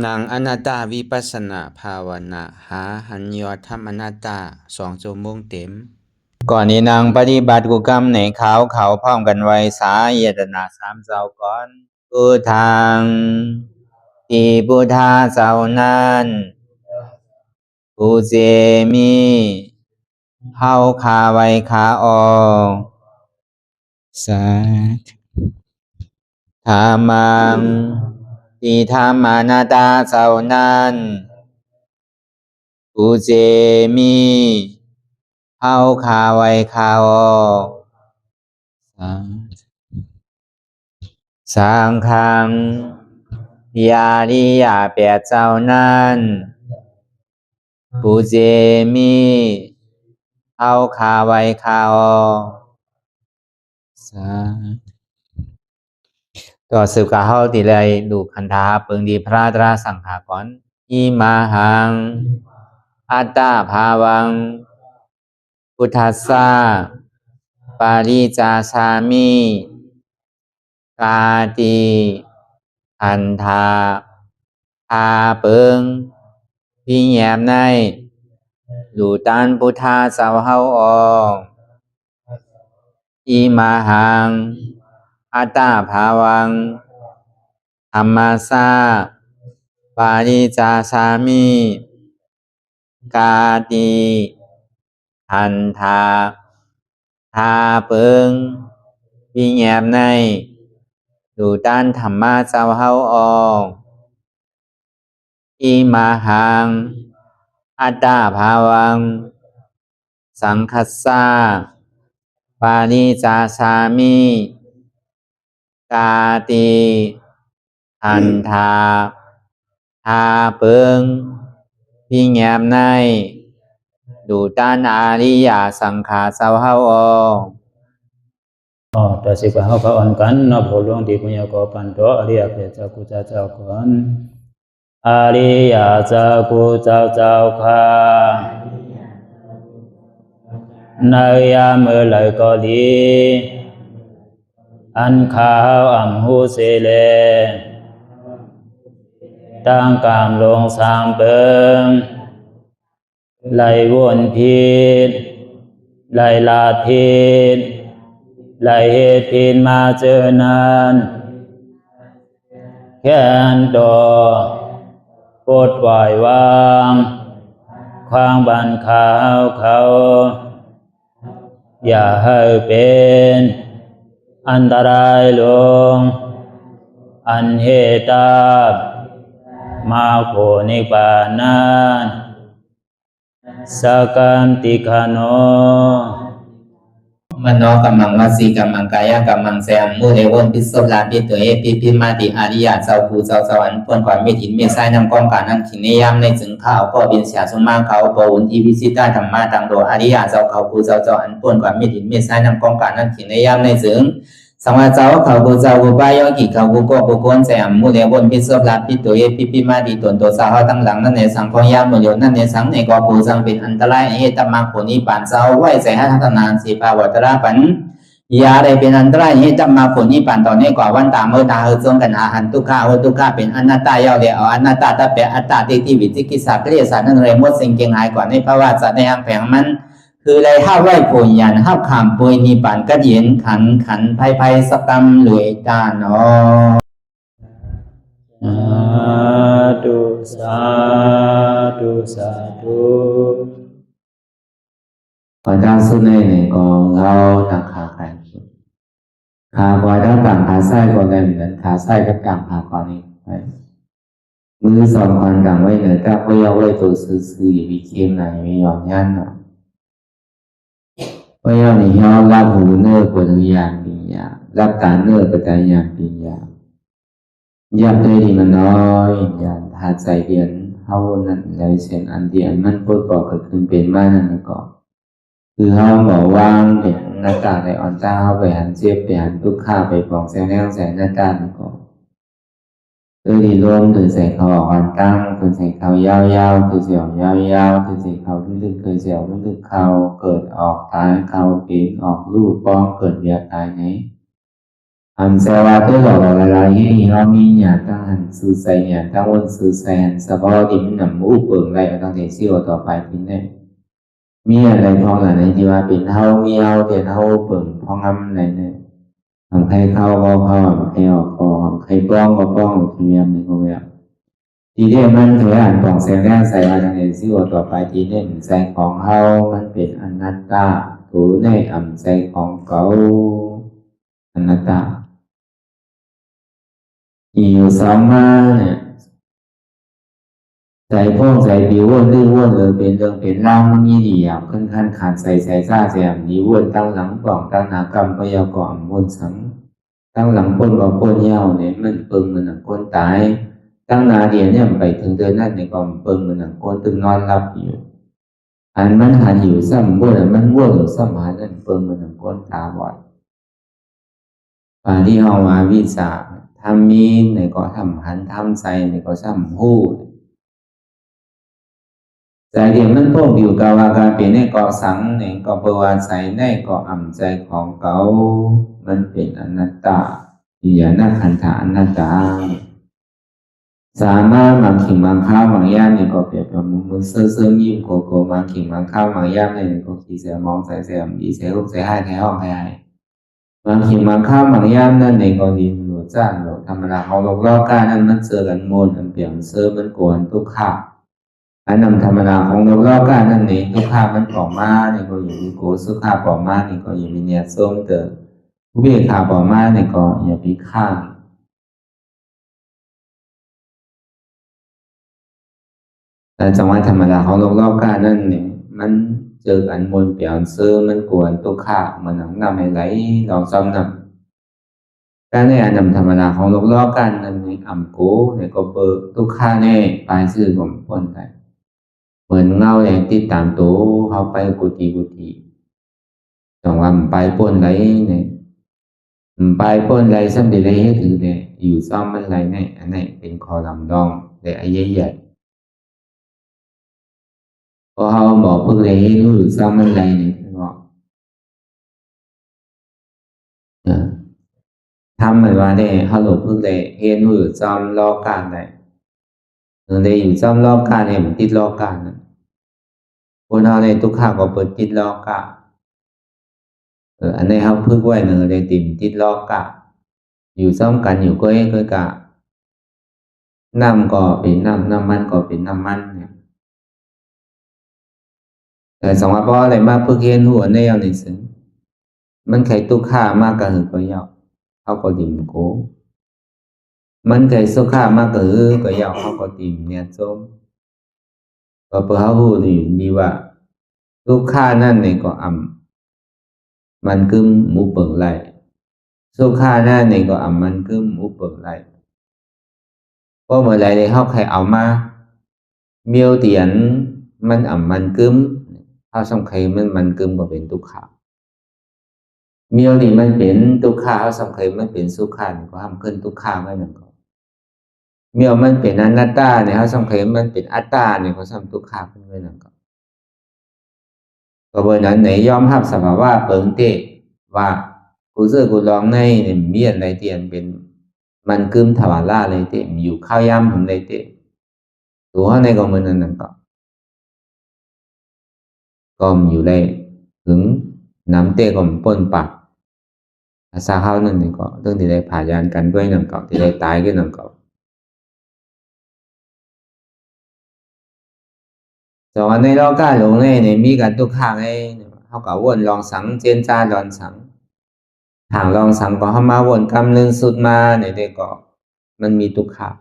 หนังอนัตตาวิปัสสนาภาวนาหาหันยอดธรรมอนัตตา2 ชั่วโมงเต็มก่อนนี้นางปฏิบัติกุกรรมในเขาพร้อมกันไว้สาเยตนา3 เจ้าก่อนพุทธังที่พุทธาเจ้านั้นผู้เจมีเฮาคาไว้คาออกสาธุธรรมังที่ธรรมอนัตตาเจ้านั้นผู้เจมีเฮาคาไว้คาออกสังฆังยาริยาแปดเจ้านั้นผู้เจมีเฮาคาไว้คาออกต่อสืบกาเฮาติเลยดูคันธาเปิงดีพระตราสังขากรอิมาหังอัตตาภาวังพุทธัสสะปาริจาสามิกาติอันธาพาเปิงพี่แยมในดูตันพุทธาเจ้าเฮาออกอิมาหังอัตตาภาวังธรรมัสสะปาริจาสามิกาติอันธาพาเปิงพี่แยมในดูตันธรรมะเจ้าเฮาออกอิมาหังอัตตาภาวังสังคัสสะปาริจาสามิกาติอันธาพาเปิงพี่แยมในดูตันอาริยสังขารเจ้าเฮาออกต่อสิกว่าเฮาก็อ่อนกันเนาะผู้หลวงที่ปุญญาก็ปันโตอริยเจ้ากุเจ้าก่อนอริยเจ้ากุเจ้าค่ะในยามเมื่อไหร่ก็ดีอันข้าวอ่ำหูเสเลตั้งกามลงสามเปิงไหลวนพิษไหลลาพิษไหลเหตุพินมาเจอนานแค่นดอปดปล่อยวางความบันขาวเขาอย่าให้เป็นอันตรายลงอันเหตุตามาโผนิปานันสกันติคโนมโนกัมมังวสีกัมมังกายกัมมังแสมมุเรวนพิศลาปิตัวเอปิพิมาติอาริยะเจ้าภูเจ้าสวรรค์พ้นความเมตินเมษายนำกองการนั้นขินนิยามในจึงข้าวก็บินเสียสมมาเขาปวุนทีวิสิตาธรรมะตังโดอาริยะเจ้าเขาภูเจ้าสวรรค์พ้นความเมตินเมษายนำกองการนั้นขินนิยามในจึงสังวาเจ้าเขาภูเจ้าภูบายอกิเขาภูก็ภูโกนแสมมุเรวนพิศลาปิตัวเอปิพิมาติตนตัวสาวตั้งหลังนั่นในสังพยามโยนั่นในสังในก็ภูสังเป็นอันตรายเหตุมาผลนิปานเจ้าไหวใส่ให้ทัศนานสีภาวตระปันยาได้เป็นอันตรายให้จำมาผลนิพพานตอนนี้กว่าวันตามเมื่อตาเฮจงกันอาหันทุกข้าทุกข้าเป็นอนัตตาเยาเดียวอนัตตาตาเปอัตตาที่วิจิกิสาเกลียสานั่นเลยมดสิ่งเก่งหายกว่าในภาวะสัตว์ในอังแผงมันคือเลยห้าไหวผลยันห้าขามปุยนิพพานก็เย็นขันภัยสกรรมหลวยตาเนาะสาธุพระเจ้าสุนัยในกองเราตาขาใครขาขวาด้านต่างขาซ้ายก็เหมือนขาซ้ายกับกลางขาขวานี้ไปมือสองคนกลางไว้เหนือกับไว้เอาไว้ตัวซื่ออย่าไปเคียงไหนไม่ยอมยันเนาะไว้เอาในห้องรับหูเนื้อกว่าทุกอย่างปียารับการเนื้อกระจายอย่างปียาอยากได้ดีมันน้อยอย่างทาใจเดียนเฮานั่นเลยเสียนอันเดียนมันปวดก่อเกิดขึ้นเป็นมานั่นก่อนคือเฮาบอกว่างเป็นหน้าตาในอ่อนตาเฮาไปหันเจ็บไปหันทุกข้าไปปองแซงแนวแสงหน้าตานี่ก็คือดีร่วมคือใส่เขาอ่อนตั้งคือใส่เขายาวๆคือเสียวยาวๆคือใส่เขาลึกๆคือเสียวลึกๆเขาเกิดออกตายเขาปีกออกลูกป้องเกิดเบียดตายไหน sẽ là tôi gọi là cái nó mi nhà ta hành sư xây nhà ta quân sư xây hành sa bao điểm nằm mũ bường lại ở trong thể siêuต่อไปทีนี้มีอะไรพองอะไรที่ว่าเป็นเฮามีเฮาเตียนเฮาเปิ่งพองงำอะไรเนี่ยทำใครเข้าก็เข้าทำใครออกก็ทำใครป้องก็ป้องทีเมียมนี่ก็แบบทีนี้มันถืออ่านของแสงแรกใส่มาในเทสิวต่อไปทีนี้ใจของเฮามันเป็นอนัตตาถูในอ่ำใจของเขาอนัตตาอยู่สองมาเนี่ยใจพ่องใจผิววนลื่นวนเลยเป็นเรื่องเป็นเล่ามันยี่ดีอ่ะขึ้นขั้นขาดใส่ซ่าแสมนี้วนตั้งหลังกล่องตั้งหนากรรมพยากรณ์วนสังตั้งหลังพ้นว่าพ้นเหี้ยวเนี่ยมันปึงมันหนังพ้นตายตั้งนาเดียเนี่ยไปถึงเดือนนั้นในกล่องปึงมันหนังพ้นตึงนอนรับอยู่อันมันหันอยู่ซ้ำวนมันวนอยู่ซ้ำหันนั่นปึงมันหนังพ้นตาบอดป่าที่เฮามาวิสาทำมีในก็ทำหันทำใจในก็ซ้ำหู้ใจเดียวมันพวกอยู่กับว่าการเปลี่ยนในเกาะสังในเกาะประวัติใส่ในเกาะอ่ำใจของเขามันเป็นอนัตตาอย่านักขันธาอนัตตาสามารถบางขิงบางข้าวบางย่านเนี่ยก็เปรียบกับมือเสื้อยิ้มโกโก้บางขิงบางข้าวบางย่านเนี่ยก็ขี่เสียมองใส่เสียมดีเสียลูกเสียให้แค่ห้องให้บางขิงบางข้าวบางย่านนั่นเองก็ดีหนูจ้างหนูธรรมดาเขาลกล้อการนั้นมันเสือกันมนมันเปลี่ยนเสื้อมันโกนทุกข้าวอันนำธรรมดาของโลกโลกานั่นเองทุกข้ามันปอกมาเนี่ยก็อยู่ในโกสุขาปอกมาเนี่ยก็อยู่ในเนี่ยส้มเตอผู้เบียขาปอกมาเนี่ยก็อย่าพิฆาตแต่จังหวะธรรมดาของโลกโลกานั่นเนี่ยมันเจออันมนเปลี่ยนเสื้อมันกวนทุกข้ามันหนังนำให้ไหลลองซ้ำนำการในอันนำธรรมดาของโลกโลกานั่นเนี่ยอ่ำโกเนี่ยก็เปิดทุกข้าแน่ปลายซื่อผมพ้นไปเหมือนเงาอย่างที่ตามตัวเขาไปกุฏิจังหวะมันไปป้นไรเนี่ยมันไปป้นไรซ้ำเดี๋ยวไรให้ถือเนี่ยอยู่ซ้อมมันไรเนี่ยอันนี้เป็นคอลำดองแต่ไอ้ใหญ่พอเขาบอกเพิ่งไรให้รู้อยู่ซ้อมมันไรเนี่ยเขาบอกทำเหมือนว่าเนี่ยเขาหลบเพิ่งไรให้รู้อยู่ซ้อมล้อการได้เลยอยู่ซ้อมล้อการเนี่ยมันติดล้อการนะคนเราในทุกข้าก็เปิดติดล้อการอันนี้เขาพึ่งไว้หนึ่งเลยติ่มติดล้อกะอยู่ซ้อมกันอยู่ก็เอ้ก็กะน้ำก็เป็นน้ำมันก็เป็นน้ำมันเนี่ยแต่สองว่าเพราะอะไรมากพึ่งเห็นหัวในเอาในซึ่งมันใครตุกข้ามากกะหือก็ยาวเขาก็ดิ่มโกมันใครสุข้ามากกะหือก็ยาวเขาก็ดิ่มเนี่ยส้มก็เพื่อเขาพูดดีว่าตุกข้านั่นในก็อ่ำมันคือหมูเปิงไหลสุขาหน้าในก็อ่ำมันคือหมูเปิงไหลเพราะเมื่อไรในเขาใครเอามาเมียวเตียนมันอ่ำมันกึมเขาสำคัญมันกึมก็เป็นทุกข์เมียวนี่มันเป็นทุกข์เขาสำคัญมันเป็นสุขาเนี่ยก็ทำขึ้นทุกข์ไม่หนึ่งก็เมียวมันเป็นอนัตตาเนี่ยเขาสำคัญมันเป็นอัตตาเนี่ยเขาทำทุกข์ขึ้นไม่หนึ่งก็เพราะนั้นไหนยอมรับสภาวะเปิงเตะว่ากูเจอกูลองในเนี่ยมีอะไรเตียนเป็นมันกึมถวาล่าเลยเตะอยู่ข้าวย่ำถึงเลยเตะตัวในก็มันนั่นก็อยู่ได้ถึงน้ำเตะก็ป่นปากภาษาเขานั่นนี่ก็เรื่องที่ได้ผ่ายานกันด้วยนั่นก็ที่ได้ตายก็นั่นก็แต่ว่าในโลกาหลงเนี่ยมีกันทุกข้างไอ้เขาก็วนลองสังเจนจ้าลอนสังห่างลองสังก็เข้ามาวนกำนึงสุดมาเนี่ยได้ก็มันมีทุกข้าง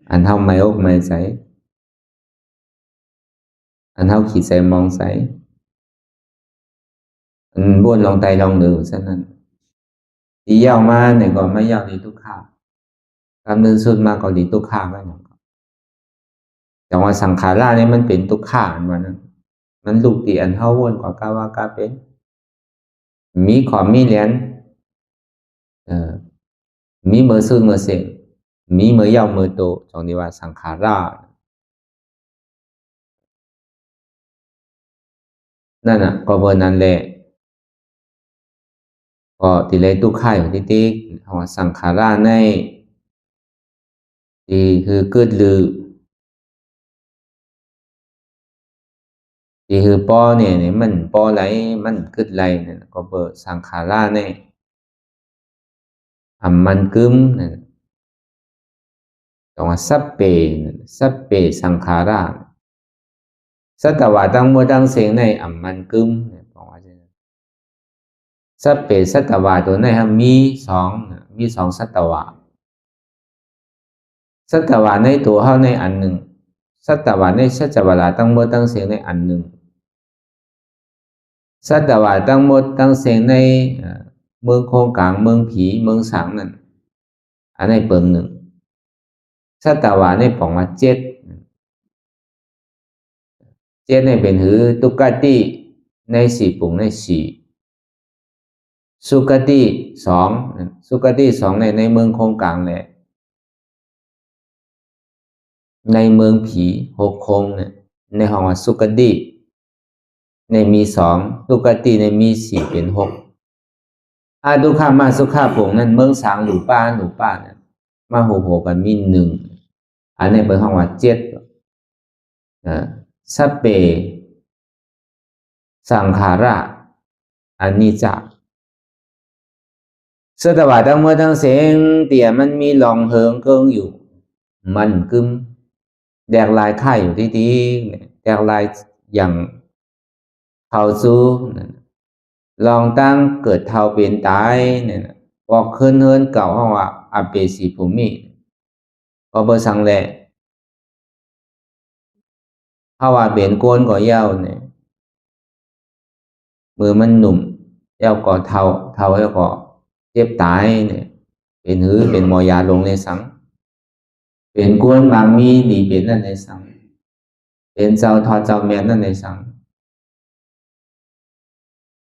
อันเท่าไม่อกไม่ใสอันเท่าขีดใส่มองใสบ้วนลองไตลองดูฉะนั้นที่ยาวมาเนี่ยก็ไม่ยาวดีทุกข้างกำนึงสุดมาก็ดีทุกข้างไว้หนึ่งแต่ว่าสังขารล่าเนี่ยมันเป็นทุกข้างมันนั้นมันลูกตีอันเท่าวนกว่ากาว่ากาเป็นมีขอมีเหรียญมีมือซื่อมือเสียมีมือยาวมือโตตรงนี้ว่าสังขารานั่นน่ะก็เบอร์นั้นแหละ ก็ที่เลยตุข่ายของที่ติ๊กเขาว่าสังขาราในที่คือเกิดลือที่คือป้อเนี่ยมันป้อไหลมันเกิดไหลเนี่ยก็เปิดสังขาราในมันกึมเนี่ยต้องว่าสัพเพสังขาราสัตวะตั้งมัวตั้งเสียงในมันกึมเนี่ยบอกว่าสัพเพสัตวะตัวในครับมีสองสัตวะสัตวะในตัวเขาในอันหนึ่งสัตวะในสัจวะตั้งมัวตั้งเสียงในอันหนึ่งสัตวะตั้งหมดตั้งเสียงในเมืองโคงกลางเมืองผีเมืองสังนั่นอันในเปิงหนึ่งสัตวะในป่องว่าเจ็ดในเป็นหือตุกติในสี่ปุ่งในสี่สุกติสองในเมืองโคงกลางแหละในเมืองผีหกคงเนี่ยในห้องว่าสุกติในมีสองตุกติในมีสี่เป็นหกอาดุขามาสุขาปุ่งนั่นเมืองสังหลูป้าเนี่ยมาโหกันมีหนึ่งอันนี้เป็นห้องว่าเจ็ดสัพเพสังขาระอนิจจาสัตวะทั้งหมดทั้งเสียงเตี่ยมันมีหลองเหิงเกิงอยู่มันกึมแดกลายค่ายอยู่ที่ดีแดกลายอย่างเขาซูลองตั้งเกิดเท่าเป็นตายเนี่ยบอกขึ้นเฮินเก่าห้องว่าอเปสีภูมิพอเบอร์สังแหละถ้าว่าเป็นโกนก็เย้าเนี่ยมือมันหนุ่มเย้าก็เท่าแล้วก็เจ็บตายเนี่ยเป็นหือเป็นมอยาลงในสังเป็นโกนบางมีดีเป็นนั่นในสังเป็นเจ้าทอเจ้าแม่นั่นในสัง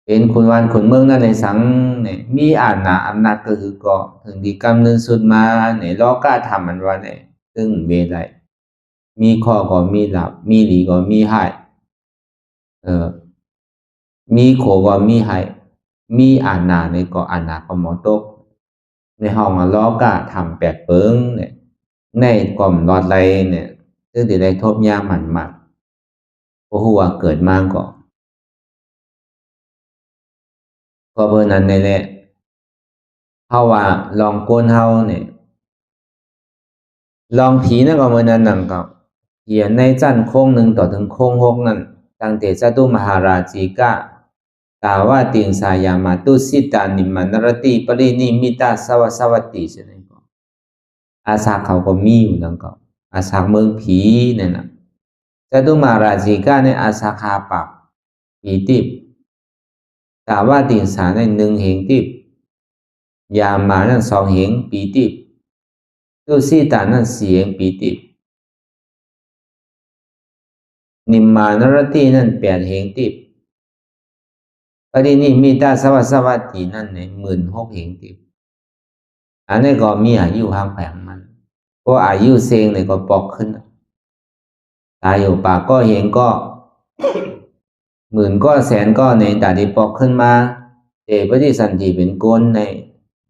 เป็นคุณวันคุณเมืองนั่นในสังเนี่ยมีอำนาจก็คือก็ถึงดีกำเนิดสุดมาเนี่ยล้อกล้าทำมันว่าเนี่ยซึ่งเวไลมีข้อก็มีหลับมีหลีก็มีหายมีโขก็มีหายมีในก็ก็หมอตกในห้องล้อกล้าทำแปดเปิงเนี่ยในกล่อมรอดไรเนี่ยซึ่งที่ได้ทบยาหมันเพราะว่าเกิดมาก็เพราะนั้นในแหละเขาว่าลองโกนเฮาเนี่ยลองผีนั่นก็เมื่อนั้นนั่งก็เขียนในจั่นโค้งหนึ่งต่อถึงโค้งหกนั่นตั้งแต่จตุมหาราชิกะตาวาติงสายามาตุสิตานิมานรติปรินิมิตาสวัตติใช่ไหมก็อาสาเขาก็มีอยู่นั่นก็อาสาเมืองผีเนี่ยนะจตุมหาราชิกะในอาสาคาปักผีติบตาวาติงสาในหนึ่งเหงติบยามานั่นสองเหงปีติบตุสิตานั่นสี่เหงปีติบนิมมานรตินั่นแปดเหงติบปรินิมิตาสวัตตินั่นใน16,000เหงติบอันนี้ก็มีอายุห่างไปของมันก็อายุเซงเนี่ยก็ปอกขึ้นตายอยู่ปากก็เหงก็หมื่นก็แสนก็ในแต่ที่ปอกขึ้นมาปฏิสันติเป็นโกน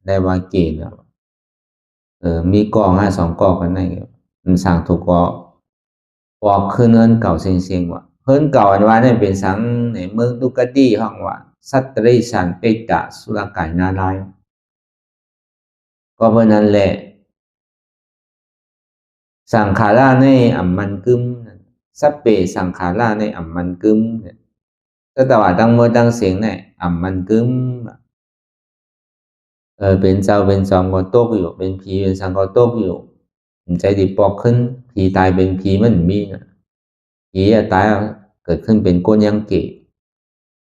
ในวาเกณฑ์มีกอง2กองกันในมันสั่งถูกก็ปอกขึ้นเงินเก่าเสียงว่าเฮินเก่าอันว่าเนี่ยเป็นสังในเมืองตุกติห้องว่าสัตตริสันเปตะสุรกายนาลายก็เพราะนั้นแหละสังขาราในมันกึมสัพเพสังขาราในมันกึมก็แต่ว่าตั้งมือตั้งเสียงเนี่ยมันกึมเป็นเจ้าเป็นจอมก็ตกอยู่เป็นผีเป็นสังก็ตกอยู่ใจดีปอกขึ้นผีตายเป็นผีมันมีนะผีตายเกิดขึ้นเป็นก้นยังเกะ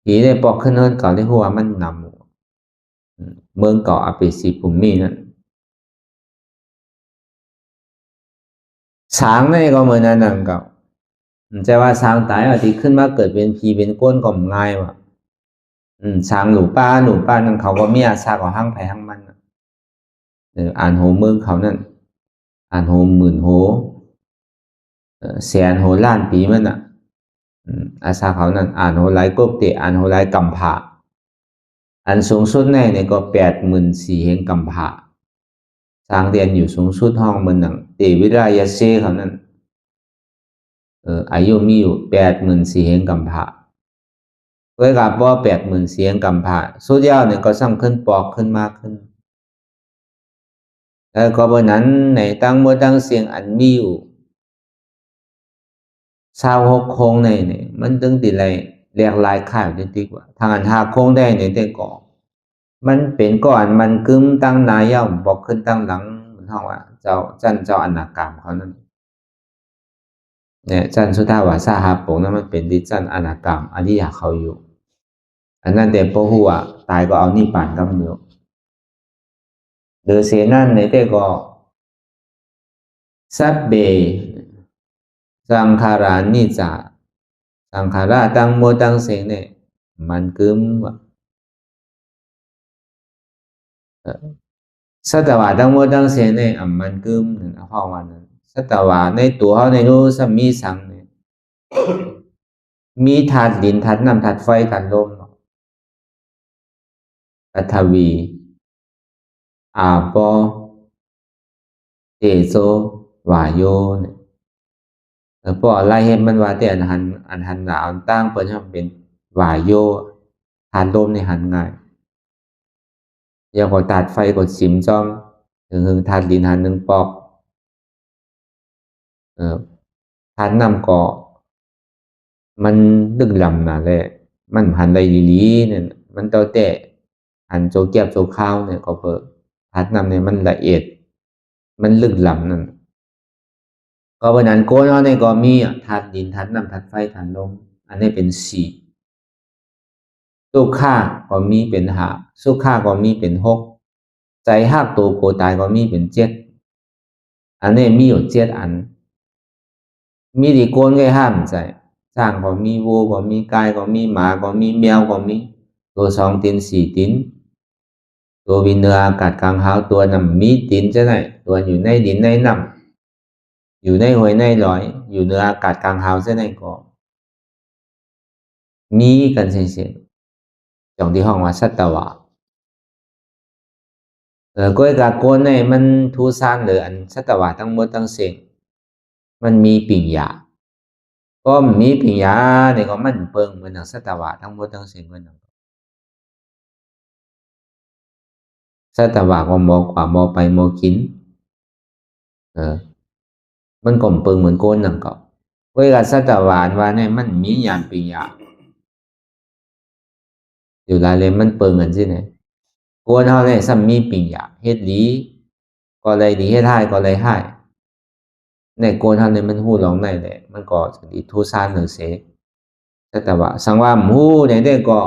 ผีได้ปอกขึ้นเฮินเก่าได้หัวมันนำเมืองเก่าอภิสิภูมินั่นช้างนี่ก็เหมือนนั้นนั่งเก่าจะว่าช้างตายที่ขึ้นมาเกิดเป็นผีเป็นก้นก็ง่ายว่ะช้างหนูป้านั่นเขาก็มีอาสาของห้างไผ่ห้างมันอ่านโหเมืองเขานั่นอ่านโหหมื่นโหแสนโหล้านปีมันอาสาเขานั่นอ่านโหหลายกบเตะอ่านโหหลายกำผา อันสูงสุดในก็84,000แห่งกำพร้าสร้างเรียนอยู่สูงสุดห้องมันหนังเตวิรายเซเขานั้นอายุมีอยู่84,000แห่งกำพร้าเพื่อกับว่า84,000แห่งกำพร้าสุดยอดเนี่ยก็สร้างขึ้นปอกขึ้นมากขึ้นแล้วก็บนนั้นในตั้งมดตั้งเสียงอันมีอยู่26โค้งในเนี่ยมันตึงติไรเรียกลายข่ายได้ดีกว่าทางอัน5โค้งได้เนี่ยแต่ก่อมันเป็นก่อนมันกึมตั้งนายย่อมบอกขึ้นตั้งหลังมันห้องว่าเจ้าอนาคามเขานั้นเนี่ยจันสุดท้ายว่าสาหาปงนั้นมันเป็นดิจันอนาคามอริยะเขาอยู่อันนั้นแต่พอหัวตายก็เอานิพพานกับมันอยู่เดือเสียนั่นในแต่ก็สัพเบสังขารานิจจาสังขาราตั้งโมตั้งเสียงเนี่ยมันกึมว่าสัตวะตั้งโมตั้งเสียงเนี่ยมันกึมนั่นห้องวันนั้นสัตวะในตัวเขาในรู้สัมมีสังเนี่ยมีธาตุดินธาตุน้ำธาตุไฟธาตุลมปฐวีอาโปเตโซวายโยเนี่ยพอไล่เห็นมันว่าแต่อันหันหนาวตั้งเปิดให้มันเป็นวายโยธาตุลมในหันง่ายอย่างพอธาตุไฟกดสิมจอมถึงธาตุดินหันหนึ่งปอกธาตุน้ำก็มันดึกลำนะเลยมันหันได้ดีๆเนี่ยมันเต้าแต่หันโจเก็บโจข้าวเนี่ยก็เปิดธาตุน้ำเนี่ยมันละเอียดมันลึกลำนั่นก็วันนั้นโกนเอาในก็มีธาตุดินธาตุน้ำธาตุไฟธาตุลมอันนี้เป็น4สุขาก็มีเป็น5สุขาก็มีเป็น6ใจหักตัวโกตายก็มีเป็น7อันนี้มีอยู่7อันมีดีโกนก็ห้ามใจสร้างก็มีวัวก็มีไก่ก็มีหมาก็มีแมวก็มีตัว2 ตีน4 ตีนตัววินเนื้ออากาศกลางหาวตัวน้ำมีตีนจะไหนตัวอยู่ในดินในน้ำอยู่ในห้วยในลอยอยู่เหนืออากาศกลางหาวจะไหนก็มีกันเฉยๆอย่างที่ห้องว่าสัตวะก้อยกาโกนในมันทูซานหรืออันสัตวะทั้งหมดทั้งเสียงมันมีปิ่งยาก็มีปิ่งยาเนี่ยก็มันเปิงเหมือนอย่างสัตวะทั้งหมดทั้งเสียงเหมือนอย่างสัตวะก็มอกว่าโมไปโมกินมันก็เปิงเหมือนโกนนั่นก็ก้อยกาสัตวะว่าเนี่ยมันมียานปิ่งยาอยู่หลายเลยมันเปิงกันสิเนี่ยโกนเขาเนี่ยซ้ำมีปิ่งยาเฮ็ดดีก็เลยดีเฮ็ดให้ก็เลยให้ในโกนเขาเนี่ยมันหู้ร้องในเลยมันก็ดีทุซานหนึ่งเสแต่ว่าสังว่าหูเนี่ยได้ก็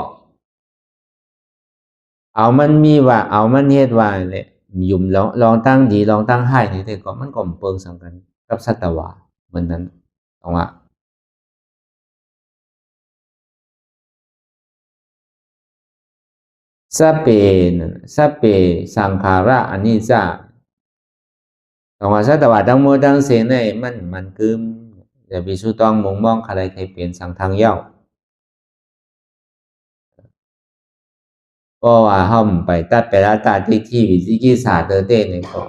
เอามันมีว่าเอามันเฮ็ดว่าเลยยุ่มลองตั้งดีลองตั้งให้นี่ได้ก็มันก็เปิงสังกันกับสัตวะเหมือนนั้นตรงว่าสัพเพสังขาระอนิจจาตรงว่าสัตวะทั้งหมดทั้งเสียงในมันคืออย่าไปสู้ต้องมองใครใครเปลี่ยนสังทางเย้าก็ว่าห้อมไปตัดไปละตาที่วิจิกิสาเตเต้เนี่ยก็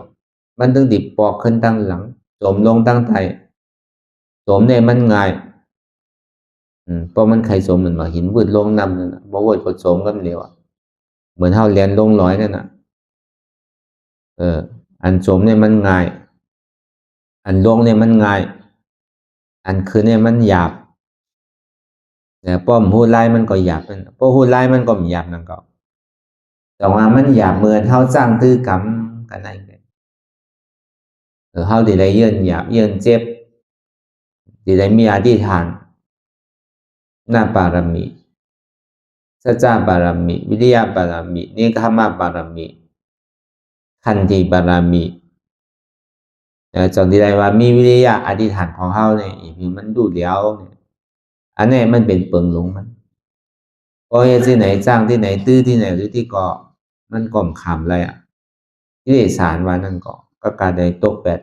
มันต้องดิบปอกขึ้นตั้งหลังโจมลงตั้งไทยโจมเนี่ยมันง่ายเพราะมันใครโจมเหมือนว่าหินวืดลงนำนั่นนะบ่วดกดโจมกันเร็วเหมือนเฮาเรียนลงร้อยนั่นน่ะอันโจมเนี่ยมันง่ายอันลงเนี่ยมันง่ายอันคือเนี่ยมันหยาบแต่ป้อมหูไล่มันก็หยาบนั่นเพราะหูไล่มันก็หยาบนั่นก็แต่ว่ามันหยาบเหมือนเฮาสร้างตื้อกรรมกันได้เฮาได้เยินหยาบเยินเจ็บได้มีอธิษฐานหน้าปารมีสัจจะบารมีวิริยะบารมีเนคขมะบารมีขันติบารมีจนที่ใดว่ามีวิริยะอธิษฐานของเฮาเนี่ยที่มันดูเดียวเนี่ยอันนี้มันเป็นเปิงหลงมันพอเฮ็ดที่ไหนจ้างที่ไหนตื้อที่ไหนหรือที่เกาะมันก่อมขำอะไรที่สารว่านั่นก็การได้ตกแปด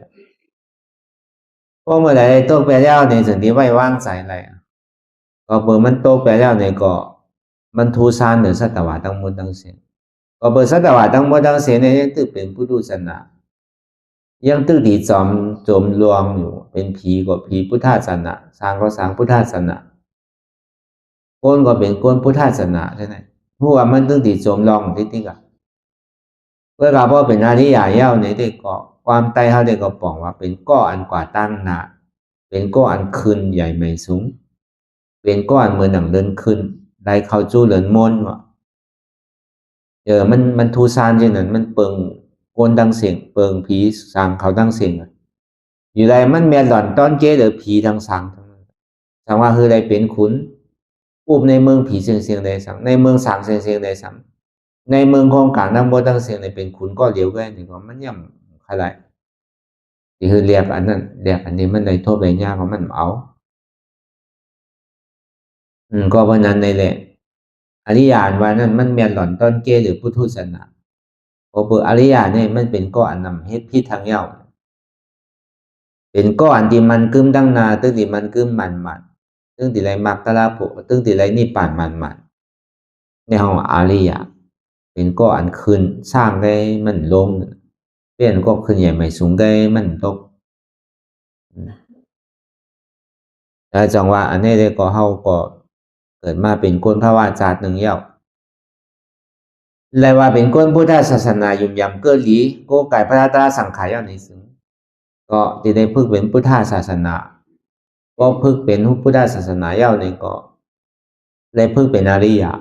พอเมื่อไหร่ตกไปแล้วในสิ่งที่ไว้วางใจอะไรก็เปิดมันตกไปแล้วในก็ มันทูซานหรือสัตวะทั้งหมดทั้งสิ้นก็เปิดสัตวะทั้งหมดทั้งสิ้นเนี่ยยังตึกเป็นพุทธศาสนายังตึกดีจมลวงอยู่เป็นผีก็ผีพุทธศาสนาสร้างก็สร้างพุทธศาสนาโกนก็เป็นโกนพุทธศาสนาใช่ไหมเพราะว่ามันตึกดีจมลองที่ติ๊กอะเพื่อเราพอเป็นอริยะเย้าในเด็กก็ความไตเขาเด็กก็บอกว่าเป็นก้ออันกว่าตั้งหนาเป็นก้ออันคืนใหญ่ไม่สูงเป็นก้ออันเหมือนหนังเดินขึ้นได้เข้าจู้เหลินมนว่ะมันทูซานเช่นนั้นมันเปิงโกนดังเสียงเปิงผีสางเขาดังเสียงอยู่ใดมันแม่หล่อนต้อนเจ๊หรือผีดังสังทั้งนั้นสังว่าคือใดเป็นขุนปุ๊บในเมืองผีเสียงใดสังในเมืองสางเสียงใดสังในเมืองของกลางน้ำบ่ดังเสียงในเป็นขุนก็เหลียวแก่นี่ก็มันย่ำอะไรที่คือเรียกอันนั้นเรียกอันนี้มันในโทษใบหญ้าของมันเอาก็เพราะนั้นในแหละอริยานว่านั้นมันแม่นหล่อนต้นเกหรือพุทธศาสนาพอเปิดอริยานเนี่ยมันเป็นก้อนนำเฮ็ดพิษทางเย้าเป็นก้อนที่มันกึมดังนาตึงที่มันกึมมันตึงที่ไรมักตะลาโผตึงที่ไรนี่ป่านมันในห้องอริยะเป็นก้อนขึ้นสร้างได้มันลงเปลี่ยนก็ขึ้นใหญ่ไม่สูงได้มันตกแล้วจังว่าอันนี้ได้ก็เฮาก็เกิดมาเป็นคนพระวาจาดหนึ่งเย้าเลยว่าเป็นคนพุทธศาสนายุ่มยำเกลีโกไก่พระตาสังขารอย่างนี้ซึ่งก็ที่ได้พึกเป็นพุทธศาสนาก็พึกเป็นพุทธศาสนาเย้านี่ก็ได้พึกเป็นอริยะ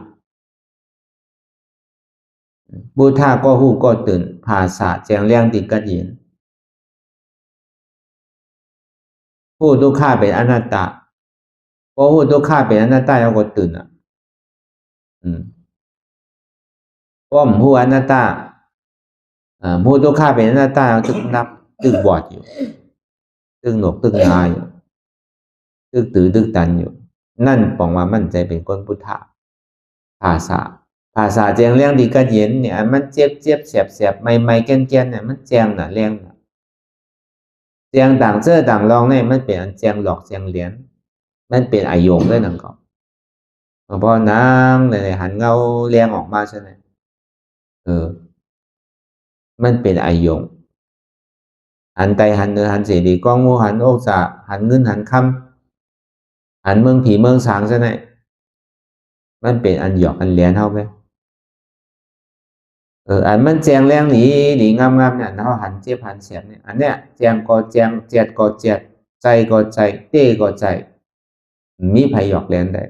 พุทธะก็หู้ก็ตื่นภาษาแจงเลี้ยงติกัดเย็นผู้ทุกข้าเป็นอนัตตาพอผู้ทุกข้าเป็นอนัตตาแล้วก็ตื่นป้อมผู้อนัตตาผู้ทุกข้าเป็นอนัตตาตึกนับตึกบอดอยู่ตึกหนกตึกนาอยู่ตึกตื้อตึกตันอยู่นั่นปองว่ามั่นใจเป็นคนพุทธะภาษาแจงเลี้ยงดีกัดเย็นเนี่ยมันเจ็บแสบไม่แก่นเนี่ยมันแจงน่ะเลี้ยงแจงต่างเสื้อต่างรองเนี่ยมันเป็นแจงหลอกแจงเหรียญมันเป็นอายุด้วยนั่นก็พอนางในหันเงาเลี้ยงออกมาใช่ไหมมันเป็นอายุหันไตหันเนื้อหันเสียดีก้องงูหันโอกษาหันเงินหันคำหันเมืองผีเมืองสางใช่ไหมมันเป็นอันหยอกอันเหรียญเท่าไหมอันมันแจงแรงหนีงามเนี่ยเขาหันเจ็บหันเสียบเนี่ยอันเนี้ยแจงก็แจงเจ็ดก็เจ็ดใจก็ใจเต้ก็ใจมีไผหยอกแรงได้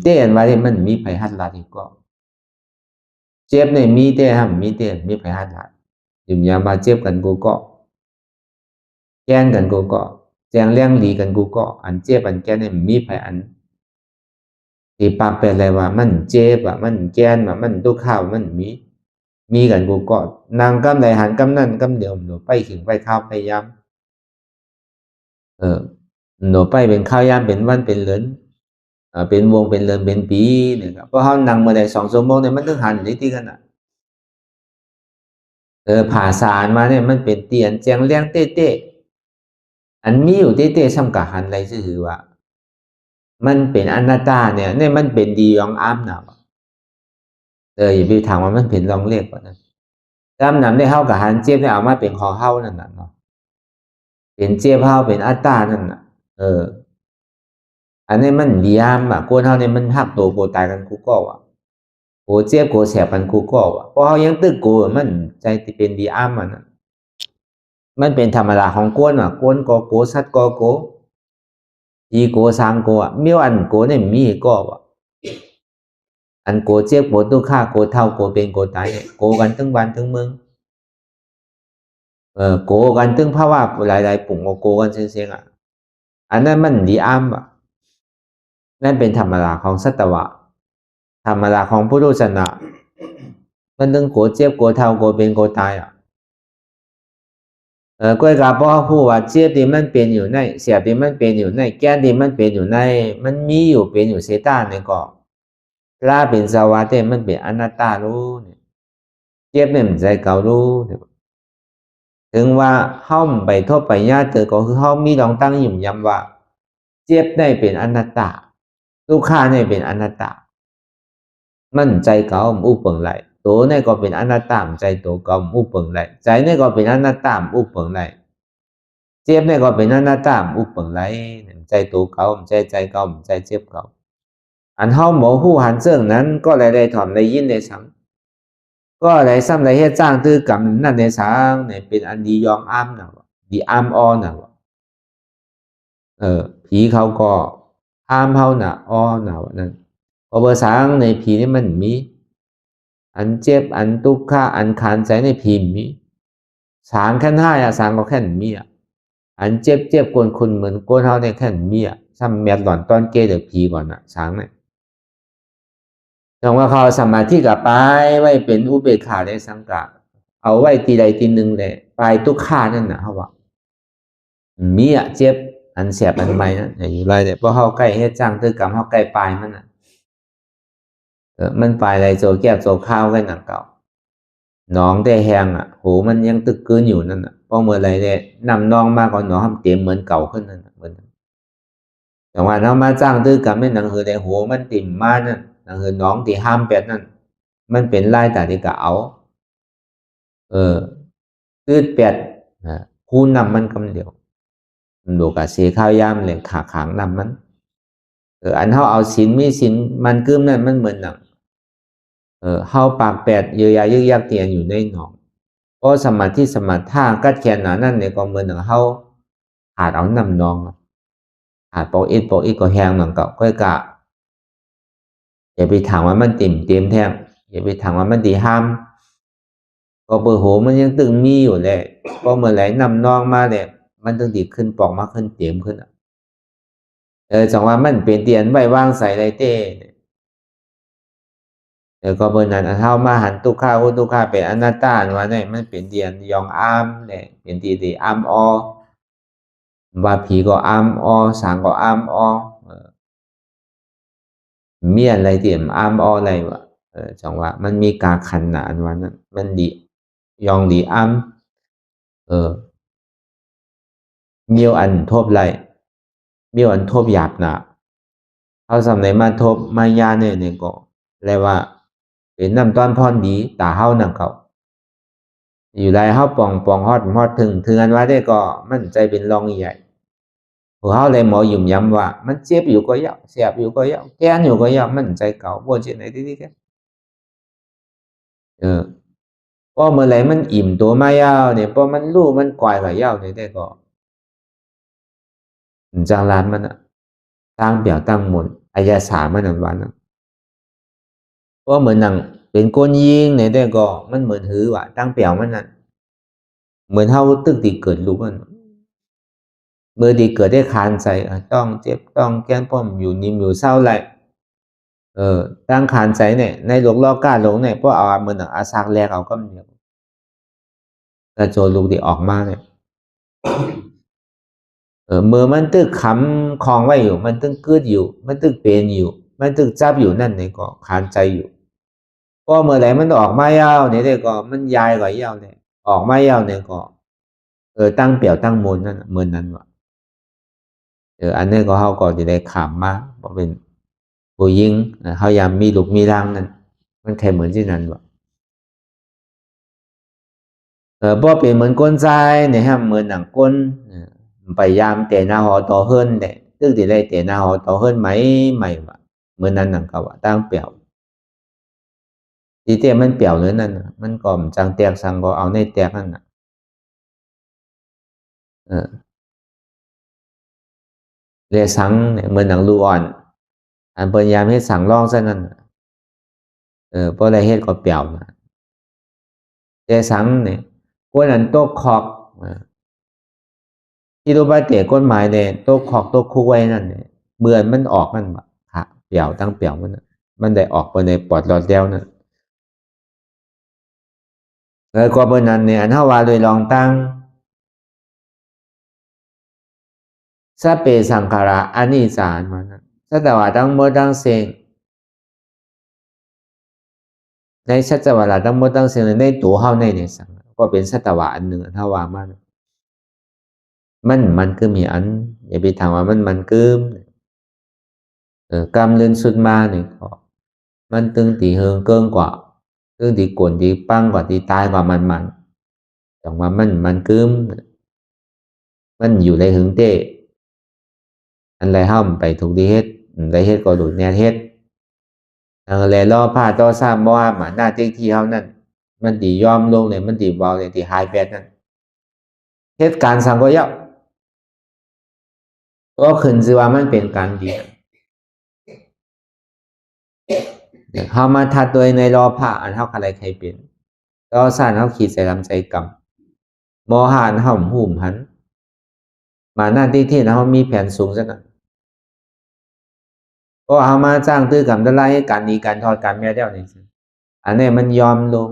เต้อันว่าที่มันมีไผหัดลาดีก็เจ็บเนี่ยมีเต้ห้ามมีเต้มีไผหัดลายุ่มยามมาเจ็บกันกูก็แกนกันกูก็แจงแรงหลีกันกูก็อันเจ็บอันแกนเนี่ยมีไผอันที่ปากเป็นอะไรว่ามันเจ็บมันแกนมันตุกข้าวมันมีกันกูก็นางกำไรหันกำนั่นกำเดียวหนูไปขิงไปข้าวไปย้ำหนูไปเป็นข้าวย้ำเป็นวันเป็นเหรินเป็นวงเป็นเหรินเป็นปีเนี่ยครับเพราะเขานั่งมาได้2 ชั่วโมงเนี่ยมันต้องหันนิดกันผ่าสารมาเนี่ยมันเป็นเตียนแจงเลี้ยงเต้อันมีอยู่เต้ซ้ำกับหันอะไรซื่อว่ามันเป็นอนัตตาเนี่ยมันเป็นดียองอ้ำหนาอย่าไปถามว่ามันเป็นลองเรียกก่อนนะอ้ำหนำได้เข้ากับหันเจี๊ยบเนี่ยเอามาเป็นของเข้านั่นน่ะเนาะเป็นเจี๊ยบเข้าเป็นอัตตานั่นน่ะอันนี้มันดีอ้ำกวนเข้าเนี่ยมันหักตัวโกตายกันกูก็ว่ะโกเจี๊ยบโกแสบกันกูก็ว่ะเพราะเขายังตึกกูมันใจที่เป็นดีอ้ำมันเป็นธรรมดาของกวนว่ะกวนก็โกสัตก็โกอีโกสางโกเมียวอันโกเนี่ยมีก็ว่ะอันโกเจ็บโกตุฆ่าโกเท่าโกเป็นโกตายเนี่ยโกกันทั้งวันทั้งเมืองโกกันทั้งภาวะหลายๆปุ่งโกกันเสียงอันนั้นมันดีอ้ำนั่นเป็นธรรมดาของสัตวะธรรมดาของพุทธศาสนามันต้องโกเจ็บโกเท่าโกเป็นโกตายก้อยกับพ่อผู้ว่าเจี๊ยบที่มันเป็นอยู่ในเสียบที่มันเป็นอยู่ในแก้นที่มันเป็นอยู่ในมันมีอยู่เป็นอยู่เสตาเนี่ยก็ลาเป็นสวาเตมันเป็นอนัตตารู้เนี่ยเจี๊ยบเนี่ยมันใจเก่ารู้ถึงว่าห้อมไปทบไปญาติก็คือห้อมมีลองตั้งยุ่มยำว่าเจี๊ยบได้เป็นอนัตตาลูกค้าได้เป็นอนัตตา มันใจเก่าอุปเปิงไหลตัวนี่ก็เป็นอนัตตามใจตัวเก่าอุปเปิงไหลใจนี่ก็เป็นอนัตตามอุปเปิงไหลเจ็บนี่ก็เป็นอนัตตามอุปเปิงไหลใจตัวเก่าใจเก่าใจเจ็บเก่าอันเฮาหมอหู้หันเสื่องนั้นก็ได้ถอนได้ยินได้สังก็ได้ซ้ำได้เฮ็ดจ้างตื้อกรรมนั่นในสังเนี่ยเป็นอันดียองอ้ามนะดีอ้ามอ้อนะผีเขาก็อ้ามเฮาน่ะอ้อน่ะนั่นพอเบอร์สังในผีนี่มันมีอันเจ็บอันทุกข์อันขานใจในผีมีสางแค่ห้าอะสางก็แค่มีอ่ะอันเจ็บกวนคุณเหมือนกวนเฮาในแค่มีอ่ะซ้ำแมดหล่อนตอนเกเดือผีก่อนอ่ะสางเนี่ยจังว่าเขาสมาธิกับไปไว้เป็นอุเบกขาในสังกัดเอาไว้ตีใดตีหนึ่งเลยไปทุกข้านั่นนะเขาว่ามีอ่ะเจ็บอันเสียบอันใหม่นะอยู่ไรเนี่ยเพราะเขาใกล้เฮ็ดจ้างตื้อกรรมเขาใกล้ปลายมันอ่ะมันปลายอะไรโจแก้บโจข้าวกันหนังเก่าน้องได้แหงอ่ะโหมันยังตึกกืนอยู่นั่นอ่ะเพราะเมื่อไรเนี่ยนำน้องมากกว่าน้องทำเต็มเหมือนเก่าขึ้นนั่นเหมือนแต่ว่าเรามาจ้างตื้อกรรมไม่หนังหือได้โหมันติ่มมานั่นหนังหือน้องที่ห้ามเป็ดนั่นมันเป็นลายแต่ที่กะเอาตืดเป็ดคู่นำมันกำเดียวมันดูกะเสียข้าวยามเลยขาขางนำมันอันเฮาเอาสินมีสินมันกึ้มนั่นมันเหมือนหนังเฮาปากแปดเยอะยายึกยักเตียนอยู่ในหนองเพราะสมาธิสมาท่ากัดแขนหนานั่นเนี่ยก็เหมือนหนังเฮาขาดเอานำนองขาดปอกอิดก็แหงหนังเก่าก็กะอย่าไปถามว่ามันเต็มแท่งอย่าไปถามว่ามันดีห้ามก็เบอร์โหมันยังตึงมีอยู่เลยพอเมื่อไหร่นำนองมาเนี่ยมันตึงดีขึ้นปอกมาขึ้นเต็มขึ้นจังว่ามันเป็นเตียนไว้วางใส่ไรเต้ก็เบอร์นั้นเท่ามาหันตุค่าอุตุค่าเป็นอนัตตาว่าเนี่ยมันเป็นเตียนยองอ้ามเนี่ยเป็นตีอ้ามอว่าผีก็อ้ามอสางก็อ้ามอเมียอะไรเตียมอ้ามออะไรวะจังว่ามันมีกาขันหนาอันวันนั้นมันดียองดีอ้ามเมียวอันทบไรเมียวอันทบหยาบหนาเขาสำในมาทบมายาเนี่ยก็เรียกว่าเป็นน้ำต้อนพรดีตาเฮานังเขาอยู่ไรเฮาปองฮอดถึงอันว่าได้ก็มั่นใจเป็นรองใหญ่หัวเฮาเลยหมอยุ่มย้ำว่ามันเจ็บอยู่ก็ยาวเสียบอยู่ก็ยาวแก้นอยู่ก็ยาวมั่นใจเก่าบ่เจ็บไหนที่แกพอเมื่อไหร่มันอิ่มตัวมายาวเนี่ยพอมันรู้มันกวายกับยาวเนี่ยได้ก็จางลานมันตั้งเปี่ยวตั้งหมดอายาสามันอันวันเพราะเหมือนหนังเป็นก้นยิงเนี่ยได้ก็มันเหมือนหือว่าตั้งเปี่ยวมันนั่นเหมือนเท่าตึกตีเกิดรู้มันเมื่อดีเกิดได้คานใจต้องเจ็บต้องแก้นป้อมอยู่นิ่มอยู่เศร้าไรตั้งคานใจเนี่ยในหลงลอกก้าหลงเนี่ยเพราะเอาเหมือนอาซากแรกเอาก็เดียวกระโจนลูกดีออกมาเนี่ยเมื่อมันตึกคำคลองไว้อยู่มันตึกกึดอยู่มันตึกเป็นอยู่มันตึกจับอยู่นั่นเนี่ยก็คานใจอยู่พอเมื่อไหร่มันออกมายาวเนี่ยได้ก็มันยายกว่ายาวเนี่ยออกมายาวเนี่ยก็ตั้งเปี่ยวตั้งมนนั่นเหมือนนั้นวะอันนี้ก็เขาก็จะได้ขำมาเพราะเป็นผู้หญิงเขายามมีลูกมีร่างนั้นมันแค่เหมือนที่นั้นวะเพราะเป็นเหมือนก้นใจเนี่ยฮะเหมือนหนังก้นพยายามแต่หน้าหอต่อเฮิรนเนี่ยซึ่งที่ได้แต่หน้าหอต่อเฮิรนไหมไม่วะเหมือนนั้นหนังเขาว่าตั้งเปี่ยวที่เตี้ยมันเปี่ยวเลยนั่นมันก็จังแตกสังก็เอาในแตกนั่นเรียสังเนี่ยเหมือนหนังลูอ่อนอันพยายามให้สังร่องซะนั่นเพราะอะไรเหตุก็เปี่ยวนะเรียสังเนี่ยก้นอันโต๊ะขอกที่รู้ว่าเตะก้นไม้เนี่ยโต๊ะขอกโต๊ะคู่ไว้นั่นเนี่ยเมื่อมันออกมันค่ะเปี่ยวตั้งเปี่ยวมันได้ออกไปในปอดหลอดแล้วนะก็เบอร์นั้นเนี่ยอันเท่าว่าโดยลองตั้งซาเปสังขาระอันนี้สารมานะสัตว่าทั้งหมดทั้งสิ้นในสัตวะทั้งหมดทั้งสิ้นในตัวเฮาในเนี่ยสังก็เป็นสัตวะอันหนึ่งเท่าว่ามันคือมีอันอย่าไปถามว่ามันคือกรรมเลื่อนสุดมาเนี่ย มันตึงตีเฮิงเกินกว่าตึงตีกวนตีปังกว่าตีตายกว่ามันจังว่ามันกึมมันอยู่ในหึงเต้อันไรห้ามไปถูกดีเฮ็ดได้เฮ็ดก็หลุดแน่เฮ็ดแลรอผ้าต่อซ้ำบ่ว่าหมาหน้าเต็กที่เฮานั่นมันตียอมลงเลยมันตีเบาเลยตีไฮแบดนั่นเฮ็ดการสังก็ยับก็ขึ้นสิว่ามันเป็นการดีเฮามาทัดโดยในรอผ้าอันเฮาอะไรใครเป็นต่อซ่านเฮาขีดใส่ลำใจกรรมมหานเฮาหุ่มหันมาหน้าที่ที่เฮามีแผนสูงซะนั่นก็เฮามาสร้างตื้อกรรมได้ไล่ให้การดีการทอดการแม่เดียวนี่อันนี้มันยอมลง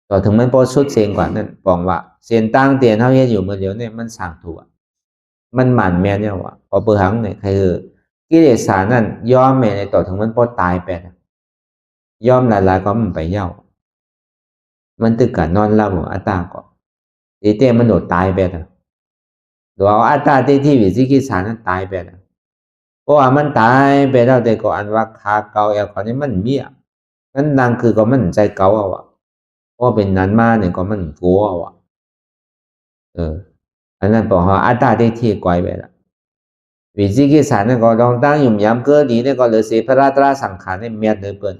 ต่อถึงมันพอสุดเสียงกว่านั้นปองว่าเสียนตั้งเตียนเฮาเฮ็ดอยู่มื้อเดียวเนี่ยมันสร้างถูกมันหมั่นแม่เนี่ยว่าพอเปิดหังเนี่ยคือกิเลสานั่นยอมแม่ในต่อถึงมันพอตายไปยอมหลายๆก็มันไปเย้ามันตึกกะนอนหลับอัตตาก็ตีเต้มันโดดตายไปนะหรือเอาอัตตาที่วิจิกิจฉานั้นตายไปนะเพราะว่ามันตายไปแล้วแต่ก็อันว่าคาเก่าแอลก่อนนี้มันเมียนั่นนางคือก็มันใจเก่าเอาอะเพราะเป็นนั้นมาเนี่ยก็มันกลัวเอาอะอันนั้นบอกว่าอัตตาที่กวายไปละวิจิกิจฉานั้นก็ลองตั้งยุ่มย้ำเกินนี้เนี่ยก็เลยเสียพระราตราสังขารเนี่ยเมียเดินเปิด